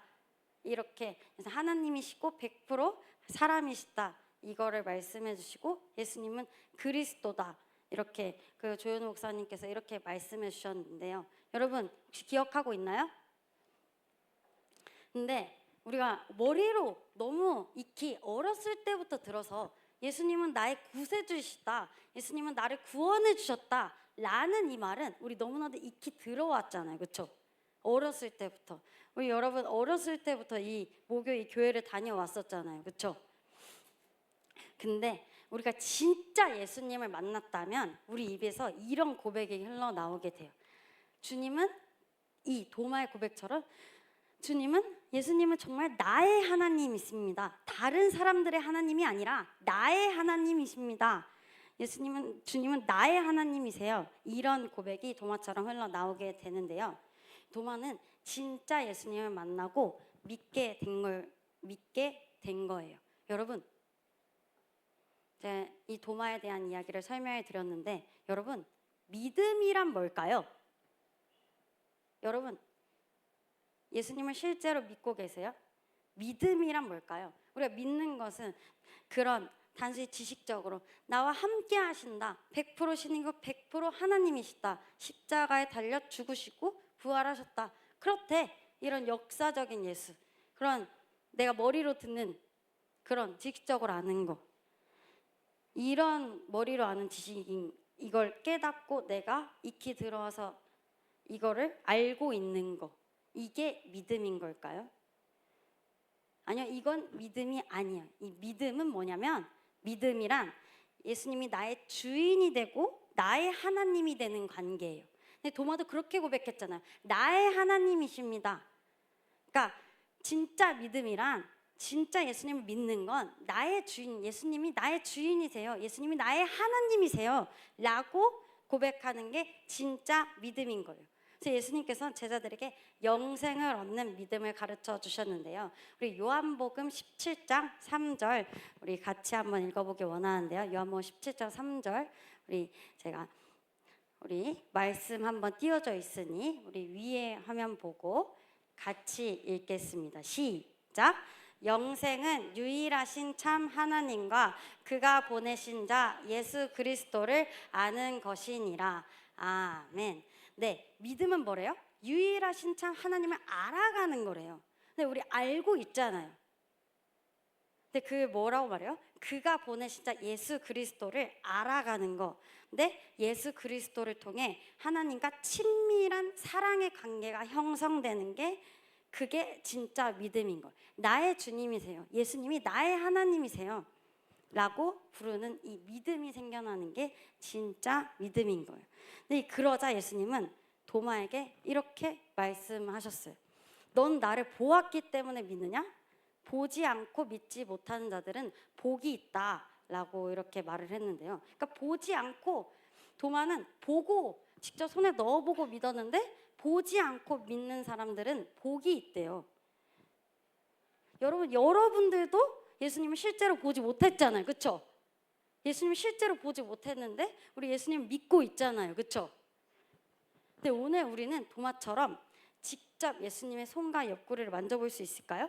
이렇게 하나님이시고 100% 사람이시다 이거를 말씀해 주시고 예수님은 그리스도다 이렇게 그 조현우 목사님께서 이렇게 말씀해 주셨는데요. 여러분 혹시 기억하고 있나요? 근데 우리가 머리로 너무 익히 어렸을 때부터 들어서 예수님은 나의 구세주이시다. 예수님은 나를 구원해 주셨다. 라는 이 말은 우리 너무나도 익히 들어왔잖아요. 그렇죠? 어렸을 때부터. 우리 여러분 어렸을 때부터 이 목요 이 교회를 다녀왔었잖아요. 그렇죠? 근데 우리가 진짜 예수님을 만났다면 우리 입에서 이런 고백이 흘러나오게 돼요. 주님은 이 도마의 고백처럼 예수님은 정말 나의 하나님이십니다. 다른 사람들의 하나님이 아니라 나의 하나님이십니다. 주님은 나의 하나님이세요. 이런 고백이 도마처럼 흘러나오게 되는데요. 도마는 진짜 예수님을 만나고 믿게 된 거예요. 여러분, 제가 이 도마에 대한 이야기를 설명해 드렸는데 여러분, 믿음이란 뭘까요? 여러분, 예수님을 실제로 믿고 계세요? 믿음이란 뭘까요? 우리가 믿는 것은 그런 단순히 지식적으로 나와 함께 하신다. 100% 신이고 100% 하나님이시다. 십자가에 달려 죽으시고 부활하셨다. 그렇대. 이런 역사적인 예수. 그런 내가 머리로 듣는 그런 지식적으로 아는 거. 이런 머리로 아는 지식인 이걸 깨닫고 내가 익히 들어와서 이거를 알고 있는 거. 이게 믿음인 걸까요? 아니요, 이건 믿음이 아니에요. 이 믿음은 뭐냐면 믿음이란 예수님이 나의 주인이 되고 나의 하나님이 되는 관계예요. 근데 도마도 그렇게 고백했잖아요. 나의 하나님이십니다. 그러니까 진짜 믿음이란 진짜 예수님을 믿는 건 나의 주인, 예수님이 나의 주인이세요. 예수님이 나의 하나님이세요. 라고 고백하는 게 진짜 믿음인 거예요. 그래서 예수님께서는 제자들에게 영생을 얻는 믿음을 가르쳐 주셨는데요. 우리 요한복음 17장 3절 우리 같이 한번 읽어보기 원하는데요. 요한복음 17장 3절 우리 말씀 한번 띄워져 있으니 우리 위에 화면 보고 같이 읽겠습니다. 시작. 영생은 유일하신 참 하나님과 그가 보내신 자 예수 그리스도를 아는 것이니라. 아멘. 네, 믿음은 뭐래요? 유일하신 참 하나님을 알아가는 거래요. 근데 우리 알고 있잖아요. 근데 그 뭐라고 말해요? 그가 보내신 자 예수 그리스도를 알아가는 거. 근데 예수 그리스도를 통해 하나님과 친밀한 사랑의 관계가 형성되는 게 그게 진짜 믿음인 거예요. 나의 주님이세요. 예수님이 나의 하나님이세요. 라고 부르는 이 믿음이 생겨나는 게 진짜 믿음인 거예요. 근데 그러자 예수님은 도마에게 이렇게 말씀하셨어요. 넌 나를 보았기 때문에 믿느냐? 보지 않고 믿지 못하는 자들은 복이 있다라고 이렇게 말을 했는데요. 그러니까 보지 않고, 도마는 보고 직접 손에 넣어보고 믿었는데 보지 않고 믿는 사람들은 복이 있대요. 여러분들도 예수님을 실제로 보지 못했잖아요. 그렇죠? 예수님을 실제로 보지 못했는데 우리 예수님 믿고 있잖아요. 그렇죠? 근데 오늘 우리는 도마처럼 직접 예수님의 손과 옆구리를 만져볼 수 있을까요?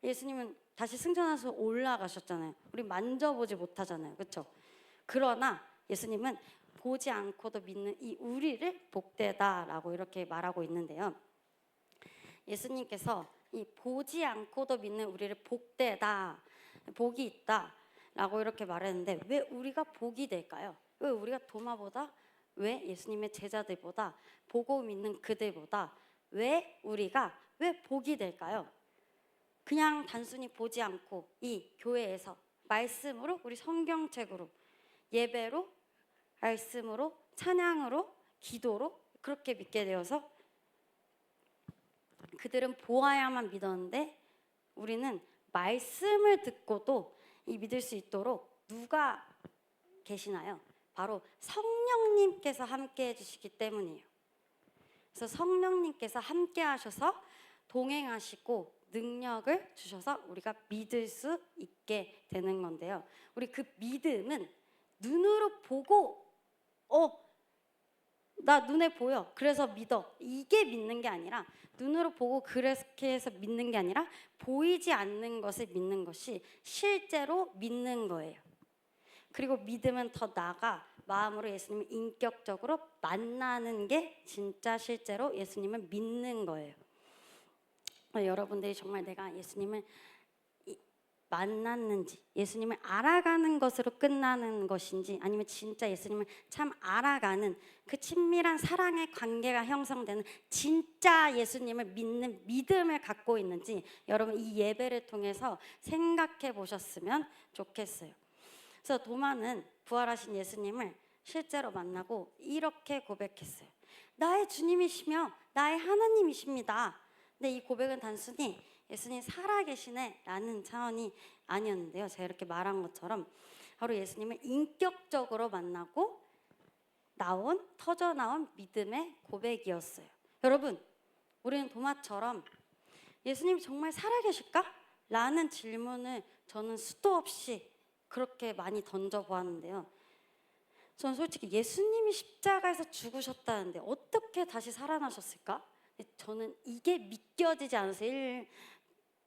예수님은 다시 승천하셔서 올라가셨잖아요. 우리 만져보지 못하잖아요. 그렇죠? 그러나 예수님은 보지 않고도 믿는 이 우리를 복되다라고 이렇게 말하고 있는데요. 예수님께서 이 보지 않고도 믿는 우리를 복되다, 복이 있다라고 이렇게 말했는데 왜 우리가 복이 될까요? 왜 우리가 도마보다, 왜 예수님의 제자들보다, 보고 믿는 그들보다 왜 복이 될까요? 그냥 단순히 보지 않고 이 교회에서 말씀으로, 우리 성경책으로, 예배로, 말씀으로, 찬양으로, 기도로 그렇게 믿게 되어서 그들은 보아야만 믿었는데 우리는 말씀을 듣고도 이 믿을 수 있도록 누가 계시나요? 바로 성령님께서 함께 해주시기 때문이에요. 그래서 성령님께서 함께 하셔서 동행하시고 능력을 주셔서 우리가 믿을 수 있게 되는 건데요. 우리 그 믿음은 눈으로 보고 나 눈에 보여 그래서 믿어, 이게 믿는 게 아니라, 눈으로 보고 그렇게 해서 믿는 게 아니라 보이지 않는 것을 믿는 것이 실제로 믿는 거예요. 그리고 믿음은 더 나아가 마음으로 예수님을 인격적으로 만나는 게 진짜 실제로 예수님을 믿는 거예요. 여러분들이 정말 내가 예수님을 만났는지, 예수님을 알아가는 것으로 끝나는 것인지, 아니면 진짜 예수님을 참 알아가는 그 친밀한 사랑의 관계가 형성되는 진짜 예수님을 믿는 믿음을 갖고 있는지 여러분 이 예배를 통해서 생각해 보셨으면 좋겠어요. 그래서 도마는 부활하신 예수님을 실제로 만나고 이렇게 고백했어요. 나의 주님이시며 나의 하나님이십니다. 근데 이 고백은 단순히 예수님 살아계시네 라는 차원이 아니었는데요. 제가 이렇게 말한 것처럼 바로 예수님을 인격적으로 만나고 터져나온 믿음의 고백이었어요. 여러분, 우리는 도마처럼 예수님이 정말 살아계실까? 라는 질문을 저는 수도 없이 그렇게 많이 던져보았는데요. 저는 솔직히 예수님이 십자가에서 죽으셨다는데 어떻게 다시 살아나셨을까? 저는 이게 믿겨지지 않아서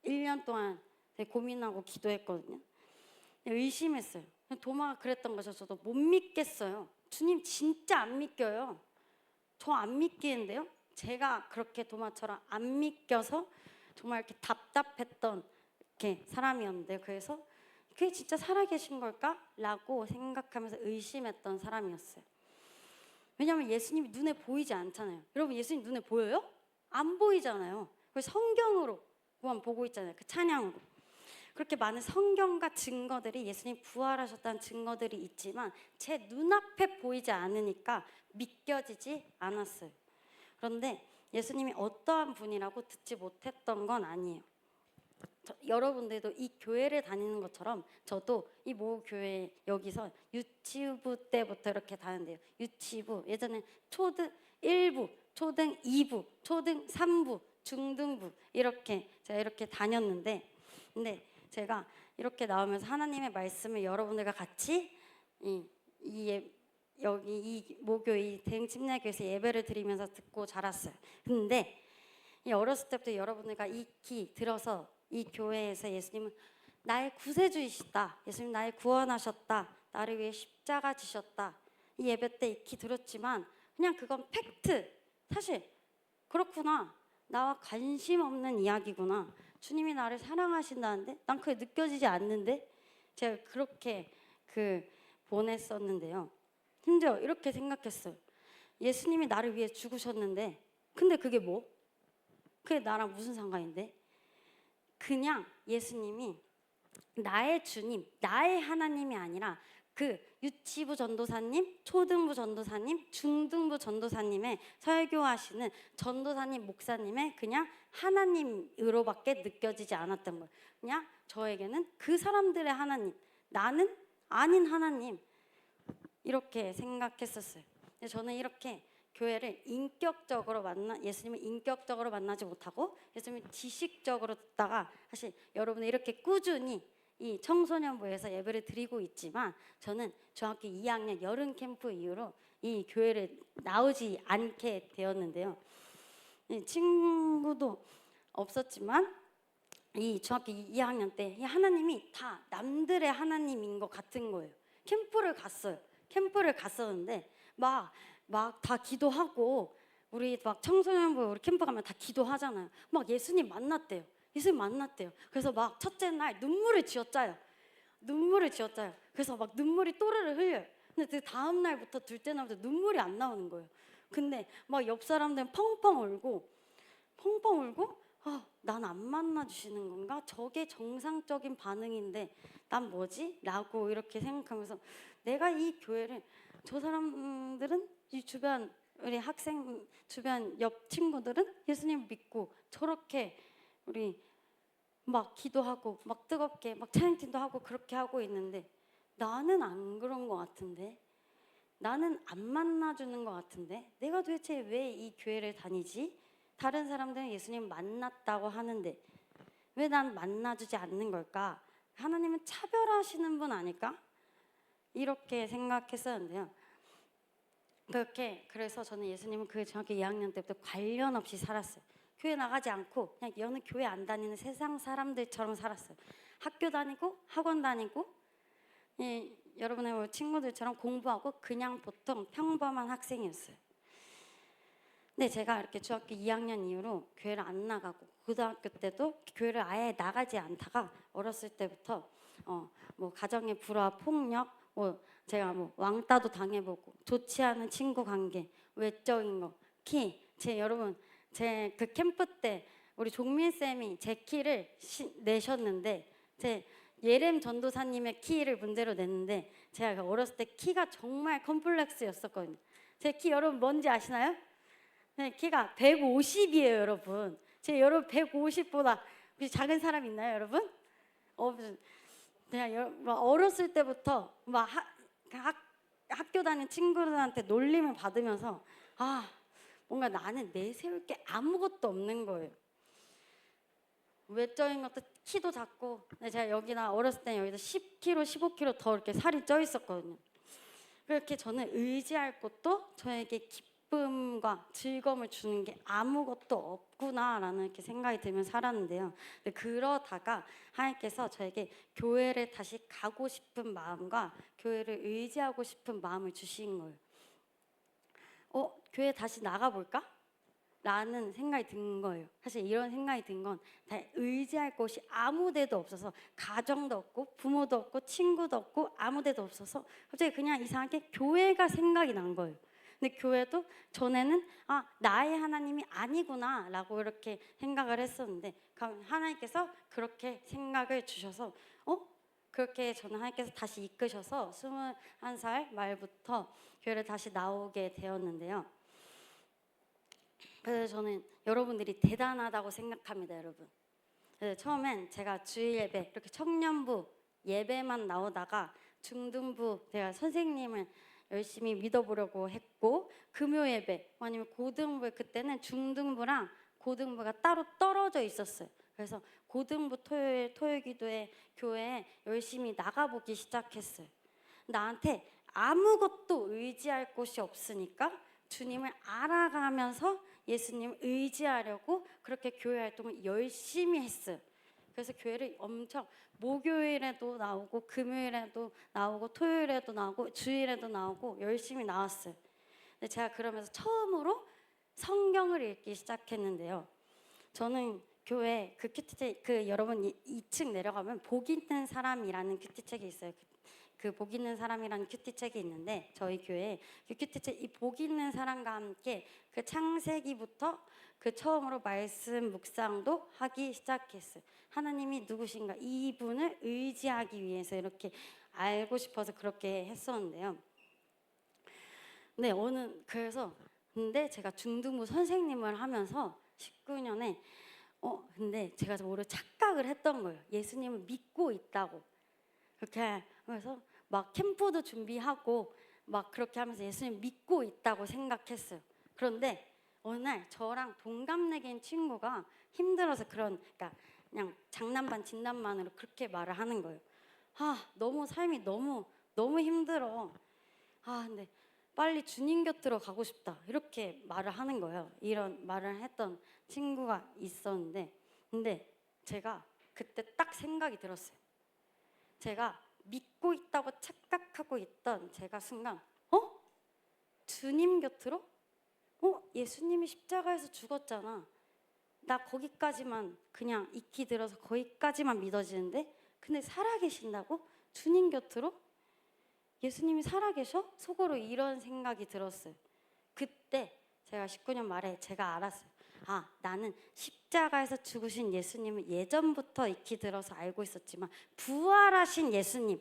1년 동안 되게 고민하고 기도했거든요. 의심했어요. 도마가 그랬던 거죠. 저도 못 믿겠어요. 주님 진짜 안 믿겨요. 저 안 믿기는데요. 제가 그렇게 도마처럼 안 믿겨서 정말 이렇게 답답했던 이렇게 사람이었는데, 그래서 그게 진짜 살아계신 걸까? 라고 생각하면서 의심했던 사람이었어요. 왜냐하면 예수님이 눈에 보이지 않잖아요. 여러분 예수님 눈에 보여요? 안 보이잖아요. 그래서 성경으로만 보고 있잖아요. 그 찬양으로. 그렇게 많은 성경과 증거들이, 예수님 부활하셨다는 증거들이 있지만 제 눈앞에 보이지 않으니까 믿겨지지 않았어요. 그런데 예수님이 어떠한 분이라고 듣지 못했던 건 아니에요. 여러분들도 이 교회를 다니는 것처럼 저도 이 모 교회 여기서 유치부 때부터 이렇게 다녔는데요. 유치부, 예전에 초등 1부, 초등 2부, 초등 3부, 중등부 이렇게 제가 이렇게 다녔는데, 근데 제가 이렇게 나오면서 하나님의 말씀을 여러분들과 같이 여기 이 모교 이 대흥침례교회에서 예배를 드리면서 듣고 자랐어요. 근데 이 어렸을 때부터 여러분들과 익히 들어서 이 교회에서 예수님은 나의 구세주이시다, 예수님 나의 구원하셨다, 나를 위해 십자가 지셨다, 이 예배 때 익히 들었지만 그냥 그건 팩트, 사실 그렇구나, 나와 관심 없는 이야기구나, 주님이 나를 사랑하신다는데 난 그게 느껴지지 않는데, 제가 그렇게 보냈었는데요. 심지어 이렇게 생각했어요. 예수님이 나를 위해 죽으셨는데 근데 그게 뭐? 그게 나랑 무슨 상관인데? 그냥 예수님이 나의 주님, 나의 하나님이 아니라 그 유치부 전도사님, 초등부 전도사님, 중등부 전도사님의 설교하시는 전도사님, 목사님의 그냥 하나님으로밖에 느껴지지 않았던 거예요. 그냥 저에게는 그 사람들의 하나님, 나는 아닌 하나님, 이렇게 생각했었어요. 근데 저는 이렇게 교회를 예수님을 인격적으로 만나지 못하고 예수님을 지식적으로 듣다가, 사실 여러분은 이렇게 꾸준히 이 청소년부에서 예배를 드리고 있지만 저는 중학교 2학년 여름 캠프 이후로 이 교회를 나오지 않게 되었는데요. 이 친구도 없었지만 이 중학교 2학년 때 이 하나님이 다 남들의 하나님인 것 같은 거예요. 캠프를 갔었는데 막 다 기도하고, 우리 막 청소년부 우리 캠프 가면 다 기도하잖아요. 막 예수님 만났대요. 그래서 막 첫째 날 눈물을 쥐어짜요. 그래서 막 눈물이 또르르 흘려요. 근데 그 다음 날부터 둘째 날부터 눈물이 안 나오는 거예요. 근데 막 옆 사람들은 펑펑 울고 난 안 만나 주시는 건가? 저게 정상적인 반응인데 난 뭐지? 라고 이렇게 생각하면서, 내가 이 교회를, 저 사람들은 이 주변 우리 학생 주변 옆 친구들은 예수님 믿고 저렇게 우리 막 기도하고 막 뜨겁게 막 찬양팀도 하고 그렇게 하고 있는데 나는 안 그런 것 같은데, 나는 안 만나주는 것 같은데, 내가 도대체 왜 이 교회를 다니지? 다른 사람들은 예수님 만났다고 하는데 왜 난 만나주지 않는 걸까? 하나님은 차별하시는 분 아닐까? 이렇게 생각했었는데요. 그래서 저는 예수님은 그 중학교 2학년 때부터 관련 없이 살았어요. 교회 나가지 않고 그냥 여느 교회 안 다니는 세상 사람들처럼 살았어요. 학교 다니고 학원 다니고 여러분의 친구들처럼 공부하고 그냥 보통 평범한 학생이었어요. 근데 제가 이렇게 중학교 2학년 이후로 교회를 안 나가고 고등학교 때도 교회를 아예 나가지 않다가 어렸을 때부터 뭐 가정의 불화, 폭력, 제가 뭐 왕따도 당해보고 좋지 않은 친구 관계, 외적인 거, 여러분 제 그 캠프 때 우리 종민 쌤이 제 키를 내셨는데, 제 예렘 전도사님의 키를 문제로 냈는데 제가 어렸을 때 키가 정말 컴플렉스였었거든요. 제 키 여러분 뭔지 아시나요? 네, 키가 150이에요, 여러분. 여러분 150보다 작은 사람 있나요, 여러분? 그냥 어렸을 때부터 막 학교 다니는 친구들한테 놀림을 받으면서 뭔가 나는 내세울 게 아무것도 없는 거예요. 외적인 것도 키도 작고, 제가 어렸을 때 여기다 10kg, 15kg 더 이렇게 살이 쪄 있었거든요. 그렇게 저는 의지할 것도 저에게 기쁨과 즐거움을 주는 게 아무것도 없구나라는 이렇게 생각이 들면서 살았는데요. 그러다가 하나님께서 저에게 교회를 다시 가고 싶은 마음과 교회를 의지하고 싶은 마음을 주신 거예요. 교회 다시 나가볼까? 라는 생각이 든 거예요. 사실 이런 생각이 든 건 의지할 곳이 아무 데도 없어서, 가정도 없고 부모도 없고 친구도 없고 아무 데도 없어서 갑자기 그냥 이상하게 교회가 생각이 난 거예요. 근데 교회도 전에는 나의 하나님이 아니구나 라고 이렇게 생각을 했었는데, 하나님께서 그렇게 생각을 주셔서 그렇게 저는 하나님께서 다시 이끄셔서 21살 말부터 교회를 다시 나오게 되었는데요. 그래서 저는 여러분들이 대단하다고 생각합니다, 여러분. 그래서 처음엔 제가 주일 예배, 이렇게 청년부 예배만 나오다가 중등부 제가 선생님을 열심히 믿어보려고 했고, 금요 예배 아니면 고등부, 그때는 중등부랑 고등부가 따로 떨어져 있었어요. 그래서 고등부 토요일 기도회 교회에 열심히 나가보기 시작했어요. 나한테 아무것도 의지할 곳이 없으니까 주님을 알아가면서 예수님을 의지하려고 그렇게 교회 활동을 열심히 했어요. 그래서 교회를 엄청 목요일에도 나오고 금요일에도 나오고 토요일에도 나오고 주일에도 나오고 열심히 나왔어요. 근데 제가 그러면서 처음으로 성경을 읽기 시작했는데요. 저는 교회 그 큐티책, 여러분 2층 내려가면 복 있는 사람이라는 큐티책이 있어요. 그 복 있는 사람이라는 큐티책이 있는데, 저희 교회에 그 큐티책, 이 복 있는 사람과 함께 그 창세기부터 그 처음으로 말씀 묵상도 하기 시작했어요. 하나님이 누구신가, 이분을 의지하기 위해서 이렇게 알고 싶어서 그렇게 했었는데요. 네, 근데 제가 중등부 선생님을 하면서 19년에 근데 제가 모르게 착각을 했던 거예요. 예수님을 믿고 있다고. 그렇게 하면서 막 캠프도 준비하고 막 그렇게 하면서 예수님 믿고 있다고 생각했어요. 그런데 어느 날 저랑 동갑내기인 친구가 힘들어서 그러니까 그냥 장난반 진담반으로 그렇게 말을 하는 거예요. 너무 삶이 너무 힘들어. 근데 빨리 주님 곁으로 가고 싶다. 이렇게 말을 하는 거예요. 이런 말을 했던 친구가 있었는데, 근데 제가 그때 딱 생각이 들었어요. 제가 믿고 있다고 착각하고 있던 제가 순간 주님 곁으로? 예수님이 십자가에서 죽었잖아. 나 거기까지만 그냥 익히 들어서 거기까지만 믿어지는데, 근데 살아계신다고? 주님 곁으로? 예수님이 살아계셔? 속으로 이런 생각이 들었어요. 그때 제가 19년 말에 제가 알았어요. 나는 십자가에서 죽으신 예수님을 예전부터 익히 들어서 알고 있었지만 부활하신 예수님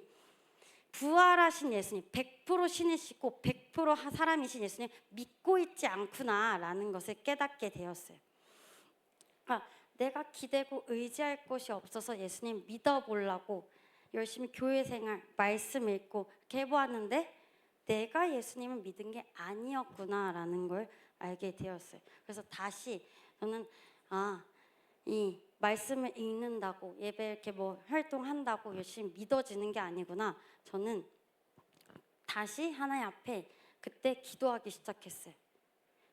100% 신이시고 100% 사람이신 예수님 믿고 있지 않구나라는 것을 깨닫게 되었어요. 내가 기대고 의지할 곳이 없어서 예수님 믿어보려고 열심히 교회 생활, 말씀 읽고 이렇게 해보았는데 내가 예수님을 믿은 게 아니었구나라는 걸 알게 되었어요. 그래서 다시 저는 이 말씀을 읽는다고 예배 이렇게 뭐 활동한다고 열심히 믿어지는 게 아니구나. 저는 다시 하나님 앞에 그때 기도하기 시작했어요.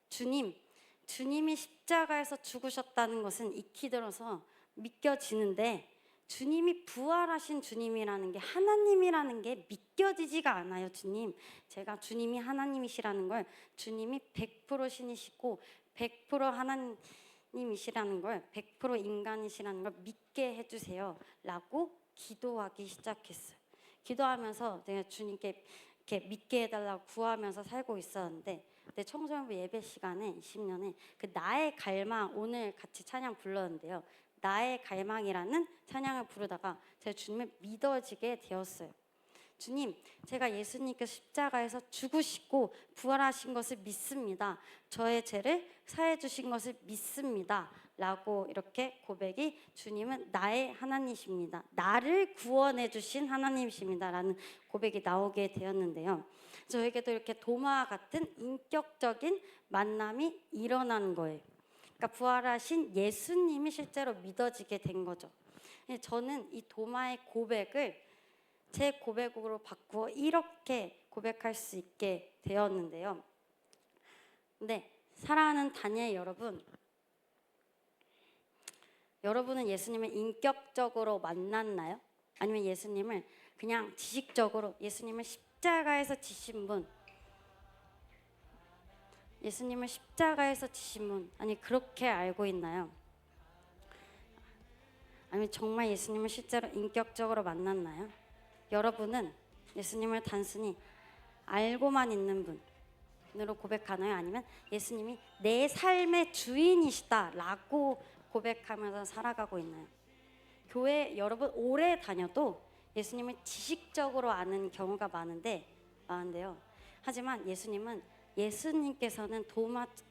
주님이 십자가에서 죽으셨다는 것은 익히 들어서 믿겨지는데 주님이 부활하신 주님이라는 게 하나님이라는 게 믿겨지지가 않아요. 제가 주님이 하나님이시라는 걸 주님이 100% 신이시고 100% 하나님이시라는 걸 100% 인간이시라는 걸 믿게 해주세요 라고 기도하기 시작했어요. 기도하면서 내가 주님께 이렇게 믿게 해달라고 구하면서 살고 있었는데 내 청소년부 예배 시간에 20년에 그 나의 갈망 오늘 같이 찬양 불렀는데요. 나의 갈망이라는 찬양을 부르다가 제가 주님을 믿어지게 되었어요. 주님, 제가 예수님께서 십자가에서 죽으시고 부활하신 것을 믿습니다. 저의 죄를 사해 주신 것을 믿습니다. 라고 이렇게 고백이 주님은 나의 하나님이십니다. 나를 구원해 주신 하나님이십니다. 라는 고백이 나오게 되었는데요. 저에게도 이렇게 도마와 같은 인격적인 만남이 일어난 거예요. 그러니까 부활하신 예수님이 실제로 믿어지게 된 거죠. 저는 이 도마의 고백을 제 고백으로 바꾸어 이렇게 고백할 수 있게 되었는데요. 네, 사랑하는 다니엘 여러분, 여러분은 예수님을 인격적으로 만났나요? 아니면 예수님을 그냥 지식적으로 예수님을 십자가에서 지신 분, 예수님을 십자가에서 지신 분, 아니 그렇게 알고 있나요? 아니면 정말 예수님을 실제로 인격적으로 만났나요? 여러분은 예수님을 단순히 알고만 있는 분으로 고백하나요? 아니면 예수님이 내 삶의 주인이시다라고 고백하면서 살아가고 있나요? 교회 여러분 오래 다녀도 예수님을 지식적으로 아는 경우가 많은데요. 하지만 예수님께서는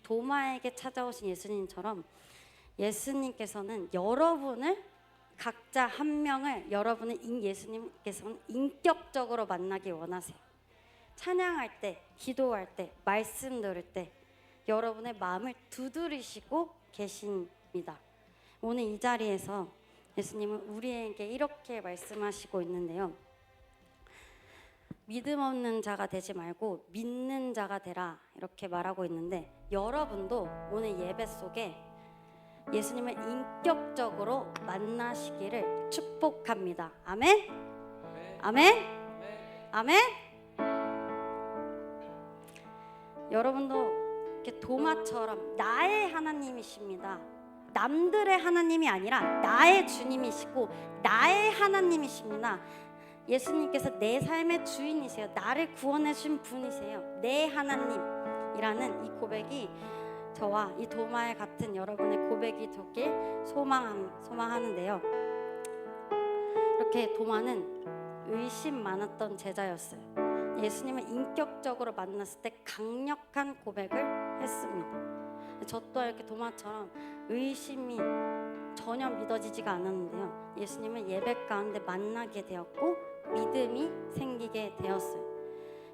도마에게 찾아오신 예수님처럼 예수님께서는 여러분을 각자 한 명을 예수님께서는 인격적으로 만나기 원하세요. 찬양할 때, 기도할 때, 말씀 들을 때 여러분의 마음을 두드리시고 계십니다. 오늘 이 자리에서 예수님은 우리에게 이렇게 말씀하시고 있는데요. 믿음 없는 자가 되지 말고 믿는 자가 되라 이렇게 말하고 있는데 여러분도 오늘 예배 속에 예수님을 인격적으로 만나시기를 축복합니다. 아멘? 아멘? 아멘? 여러분도 이렇게 도마처럼 나의 하나님이십니다. 남들의 하나님이 아니라 나의 주님이시고 나의 하나님이십니다. 예수님께서 내 삶의 주인이세요. 나를 구원해 주신 분이세요. 내 하나님이라는 이 고백이 저와 이 도마에 같은 여러분의 고백이 되길 소망하는데요. 이렇게 도마는 의심 많았던 제자였어요. 예수님을 인격적으로 만났을 때 강력한 고백을 했습니다. 저 또한 이렇게 도마처럼 의심이 전혀 믿어지지가 않았는데요, 예수님을 예배 가운데 만나게 되었고 믿음이 생기게 되었어요.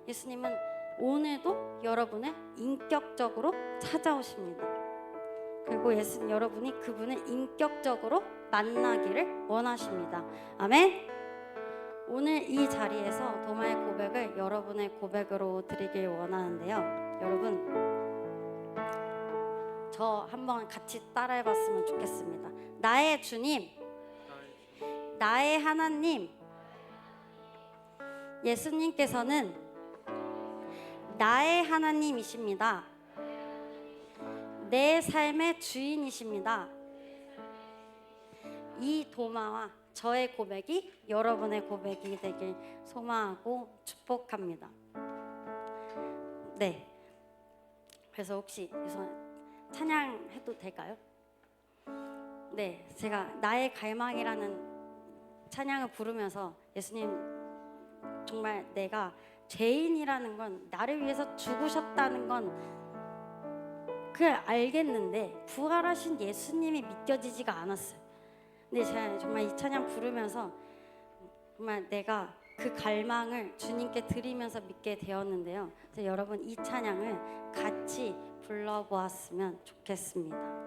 예수님은 오늘도 여러분을 인격적으로 찾아오십니다. 그리고 여러분이 그분을 인격적으로 만나기를 원하십니다. 아멘. 오늘 이 자리에서 도마의 고백을 여러분의 고백으로 드리길 원하는데요, 여러분 저 한번 같이 따라해봤으면 좋겠습니다. 나의 주님, 나의 하나님, 예수님께서는 나의 하나님이십니다. 내 삶의 주인이십니다. 이 도마와 저의 고백이 여러분의 고백이 되길 소망하고 축복합니다. 네. 그래서 혹시 우선 찬양해도 될까요? 네, 제가 나의 갈망이라는 찬양을 부르면서 예수님 정말 내가 죄인이라는 건, 나를 위해서 죽으셨다는 건 그걸 알겠는데 부활하신 예수님이 믿겨지지가 않았어요. 근데 제가 정말 이 찬양 부르면서 정말 내가 그 갈망을 주님께 드리면서 믿게 되었는데요. 그래서 여러분 이 찬양을 같이 불러보았으면 좋겠습니다.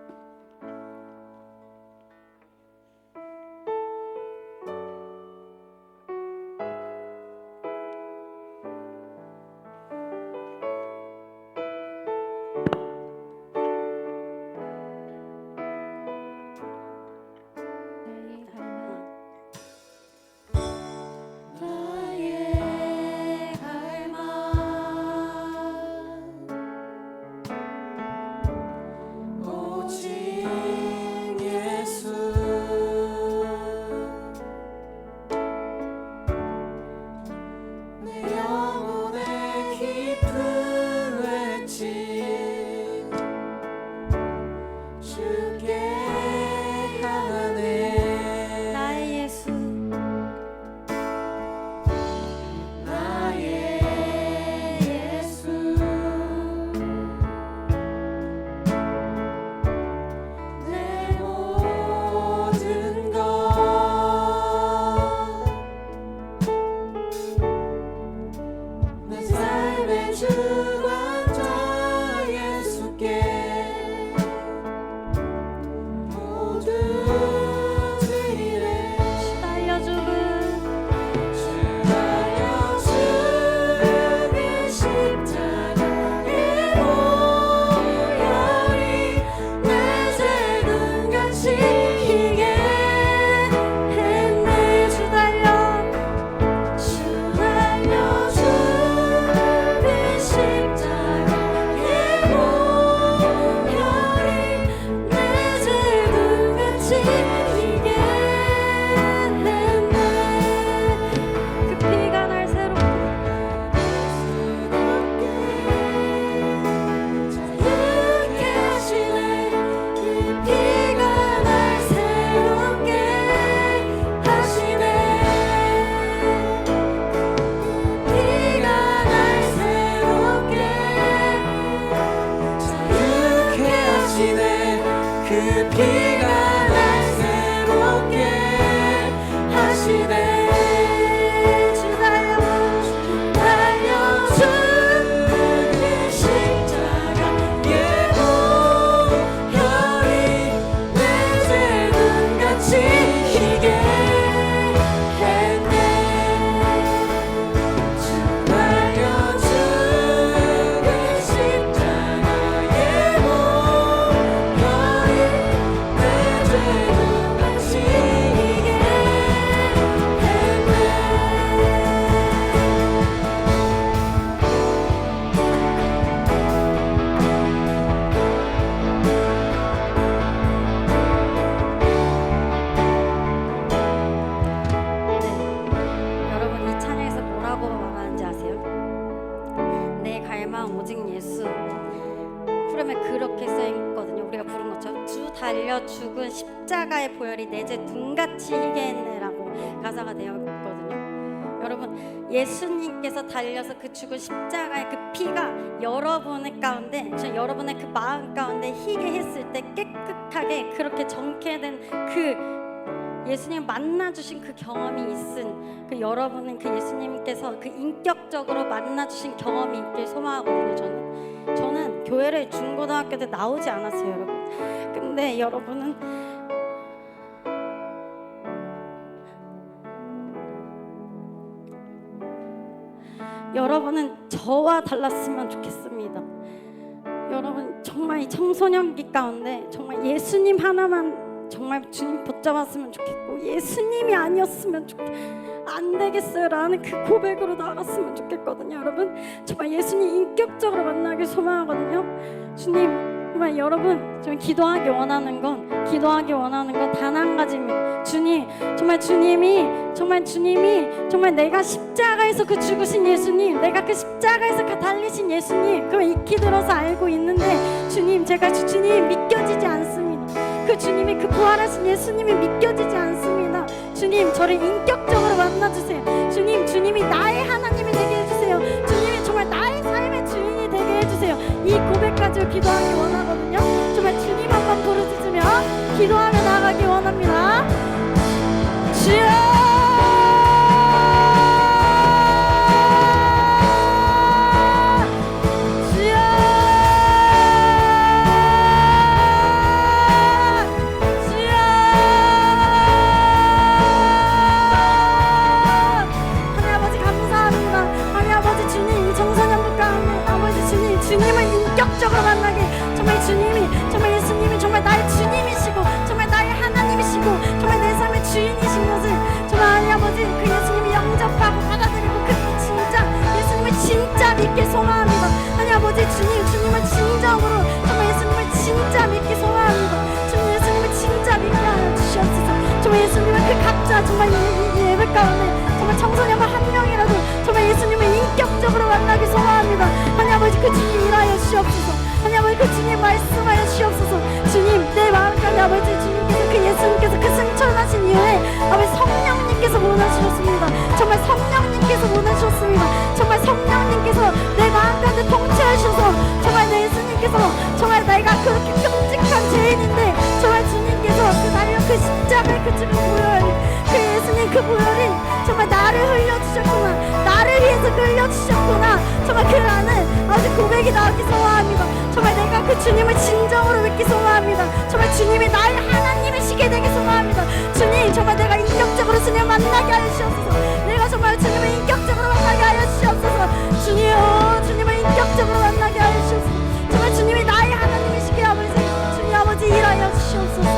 달려 죽은 십자가의 보혈이 내 죄 눈같이 희게 했네라고 가사가 되어 있거든요. 예수님께서 달려서 그 죽은 십자가의 그 피가 여러분의 가운데, 여러분의 그 마음 가운데 희게 했을 때 깨끗하게 그렇게 정케된 그 예수님 만나주신 그 경험이 있은 그 여러분은 그 예수님께서 그 인격적으로 만나주신 경험이 있길 소망하거든요. 저는 교회를 중고등학교 때 나오지 않았어요, 여러분. 근데 여러분은 저와 달랐으면 좋겠습니다. 여러분 정말 이 청소년기 가운데 정말 예수님 하나만 정말 주님 붙잡았으면 좋겠고, 예수님이 아니었으면 안 되겠어요라는 그 고백으로 나갔으면 좋겠거든요. 여러분 정말 예수님 인격적으로 만나길 소망하거든요. 주님 정말 여러분 정말 기도하기 원하는 건 단 한 가지입니다. 주님 정말 주님이 정말 내가 십자가에서 그 죽으신 예수님, 내가 그 십자가에서 그 달리신 예수님 그걸 익히 들어서 알고 있는데 주님 제가 주님 믿겨지지 않습니다. 그 주님이 그 부활하신 예수님이 믿겨지지 않습니다. 주님 저를 인격적으로 만나주세요. 주님이 나의 하나님이 되게 해주세요. 주님이 정말 나의 삶의 주인이 되게 해주세요. 이 고백 가지고 기도하기 원하거든요. 정말 주님 한번 부르짖으며 기도하며 나가기 원합니다. 주여 주님을 인격적으로 만나게 정말 정말 예수님이 정말 나의 주님이시고 정말 나의 하나님이시고 정말 내 삶의 주인이신 것을 정말 하나님 아버지 그 예수님이 영접하고 받아들이고 그 예수님을 진짜 믿게 소망합니다. 하나님 아버지 주님을 진정으로 정말 예수님을 진짜 믿게 소망합니다. 주님 예수님을 진짜 믿게 하여 주시옵소서. 정말 예수님을 그 각자 정말 이 예배 가운데 정말 청소년과 한 명이라도 정말 예수님을 인격적으로 만나기 소망합니다. 하나님 아버지 그 주님 일하여 주시옵소서. 하나님 아버지 그 주님 말씀하여 주시옵소서. 주님 내 마음 가운데 아버지 주님께서 그 예수님께서 그 승천하신 이후에 아버지 성령님께서 원하셨습니다. 정말 성령님께서 원하셨습니다. 정말 성령님께서 내 마음 가운데 통치하셔서 정말 내 예수님께서 정말 내가 그렇게 끔찍한 죄인인데 정말 주님께서 그 달려 그 십자가의 그 죽은 보혈 그 예수님 그 보혈이 정말 나를 흘려주셨구나, 나를 위해서 흘려주셨구나. 정말 그 안에 아버지 고백이 나오기 소망합니다. 정말 내가 그 주님을 진정으로 믿기 소망합니다. 정말 주님이 나의 하나님이시게 되기 소망합니다. 주님 정말 내가 인격적으로 주님을 만나게 하여 주시옵소서. 내가 정말 주님을 인격적으로 만나게 하여 주시옵소서. 주님을 인격적으로 만나게 하여 주시옵소서. 정말 주님이 나의 하나님이시게 아버지 주님 아버지 일하여 주시옵소서.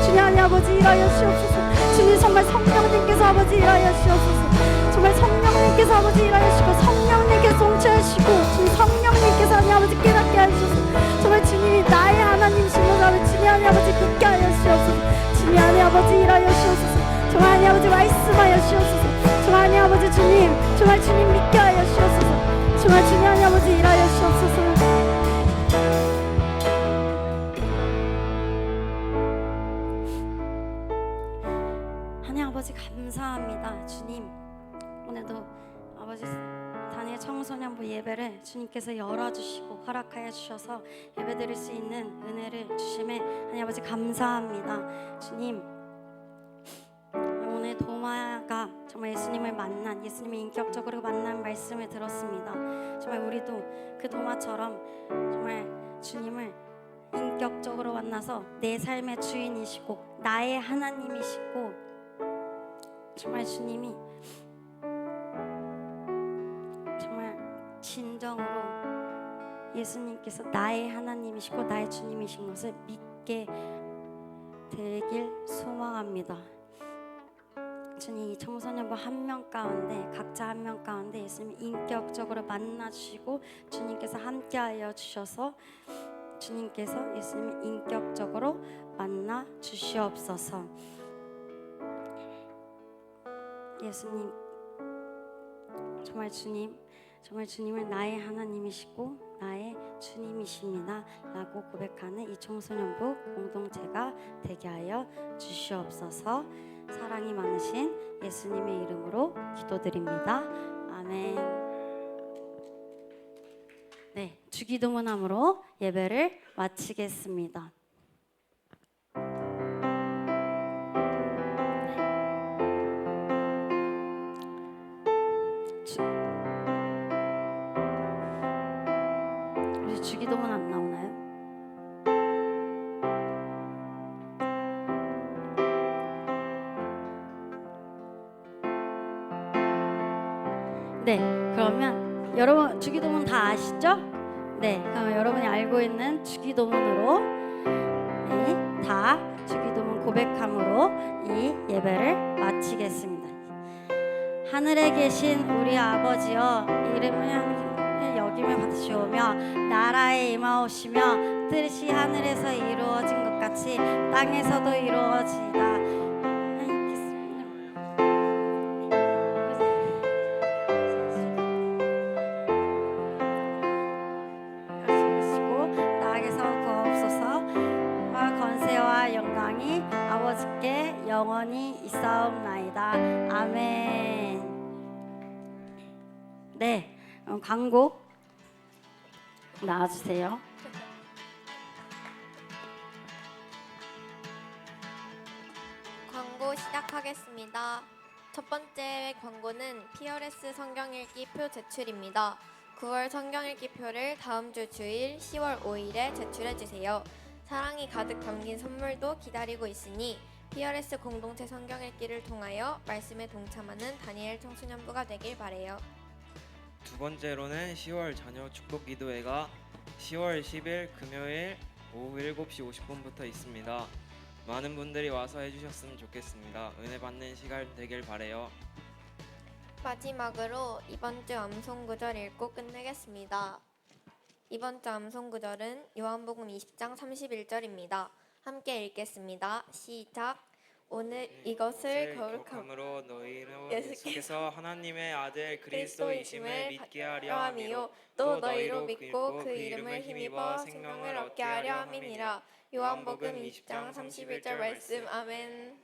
주님 하나님 아버지 일하여 주시옵소서. 주님 정말 성령님께서 아버지 일하여 주시옵소서. 정말 성령님께서 아버지 일하여 주시고 성령님께서 통치하시고 주님 성령님께서 하나님 아버지 깨닫게 하시옵소서. 정말 주님이 나의 하나님이신 것을 아버지 주님 하나님 아버지 믿게 하여 주시옵소서. 주님 하나님 아버지 일하여 주시옵소서. 정말 하나님 아버지 말씀하여 주시옵소서. 정말 하나님 아버지 주님 정말 주님 믿게 하여 주시옵소서. 정말 주님 하나님 아버지 일하여 주시옵소서. 아버지 감사합니다. 주님 오늘도 아버지 단일 청소년부 예배를 주님께서 열어주시고 허락하여 주셔서 예배드릴 수 있는 은혜를 주심에 하나님 아버지 감사합니다. 주님 오늘 도마가 정말 예수님을 만난 예수님을 인격적으로 만난 말씀을 들었습니다. 정말 우리도 그 도마처럼 정말 주님을 인격적으로 만나서 내 삶의 주인이시고 나의 하나님이시고 정말 주님이 정말 진정으로 예수님께서 나의 하나님이시고 나의 주님이신 것을 믿게 되길 소망합니다. 주님 이 청소년부 한 명 가운데 각자 한 명 가운데 예수님 인격적으로 만나주시고 주님께서 함께하여 주셔서 주님께서 예수님을 인격적으로 만나 주시옵소서. 예수님 정말 주님을 나의 하나님이시고 나의 주님이십니다 라고 고백하는 이 청소년부 공동체가 되게 하여 주시옵소서. 사랑이 많으신 예수 예수님의 이름으로 기도드립니다. 아멘. 네, 주기도문함으로 예배를 마치겠습니다. 우리 주기도문 안 나오나요? 네, 그러면 여러분 주기도문 다 아시죠? 네, 그럼 여러분이 알고 있는 주기도문으로 네, 다 주기도문 고백함으로 이 예배를 마치겠습니다. 하늘에 계신 우리 아버지여, 이름을 여김을 받으시오며 나라에 임하오시며 뜻이 하늘에서 이루어진 것 같이 땅에서도 이루어지이다. 아버지께 영원히 있사옵나이다. 아멘. 네, 광고 나와주세요. 광고 시작하겠습니다. 첫 번째 광고는 PRS 성경읽기 표 제출입니다. 9월 성경읽기 표를 다음 주 주일 10월 5일에 제출해주세요. 사랑이 가득 담긴 선물도 기다리고 있으니 PRS 공동체 성경읽기를 통하여 말씀에 동참하는 다니엘 청소년부가 되길 바래요. 두 번째로는 10월 자녀 축복 기도회가 10월 10일 금요일 오후 7시 50분부터 있습니다. 많은 분들이 와서 해주셨으면 좋겠습니다. 은혜 받는 시간 되길 바래요. 마지막으로 이번 주 암송 구절 읽고 끝내겠습니다. 이번 주 암송 구절은 요한복음 20장 31절입니다. 함께 읽겠습니다. 시작. 오늘 이것을 거룩함으로 너희로 예수께서 예수께서 하나님의 아들 그리스도이심을 믿게 하려 함이요 또 너희로 믿고 그 이름을 힘입어 생명을 얻게 하려 함이니라. 요한복음 20장 31절 말씀. 아멘.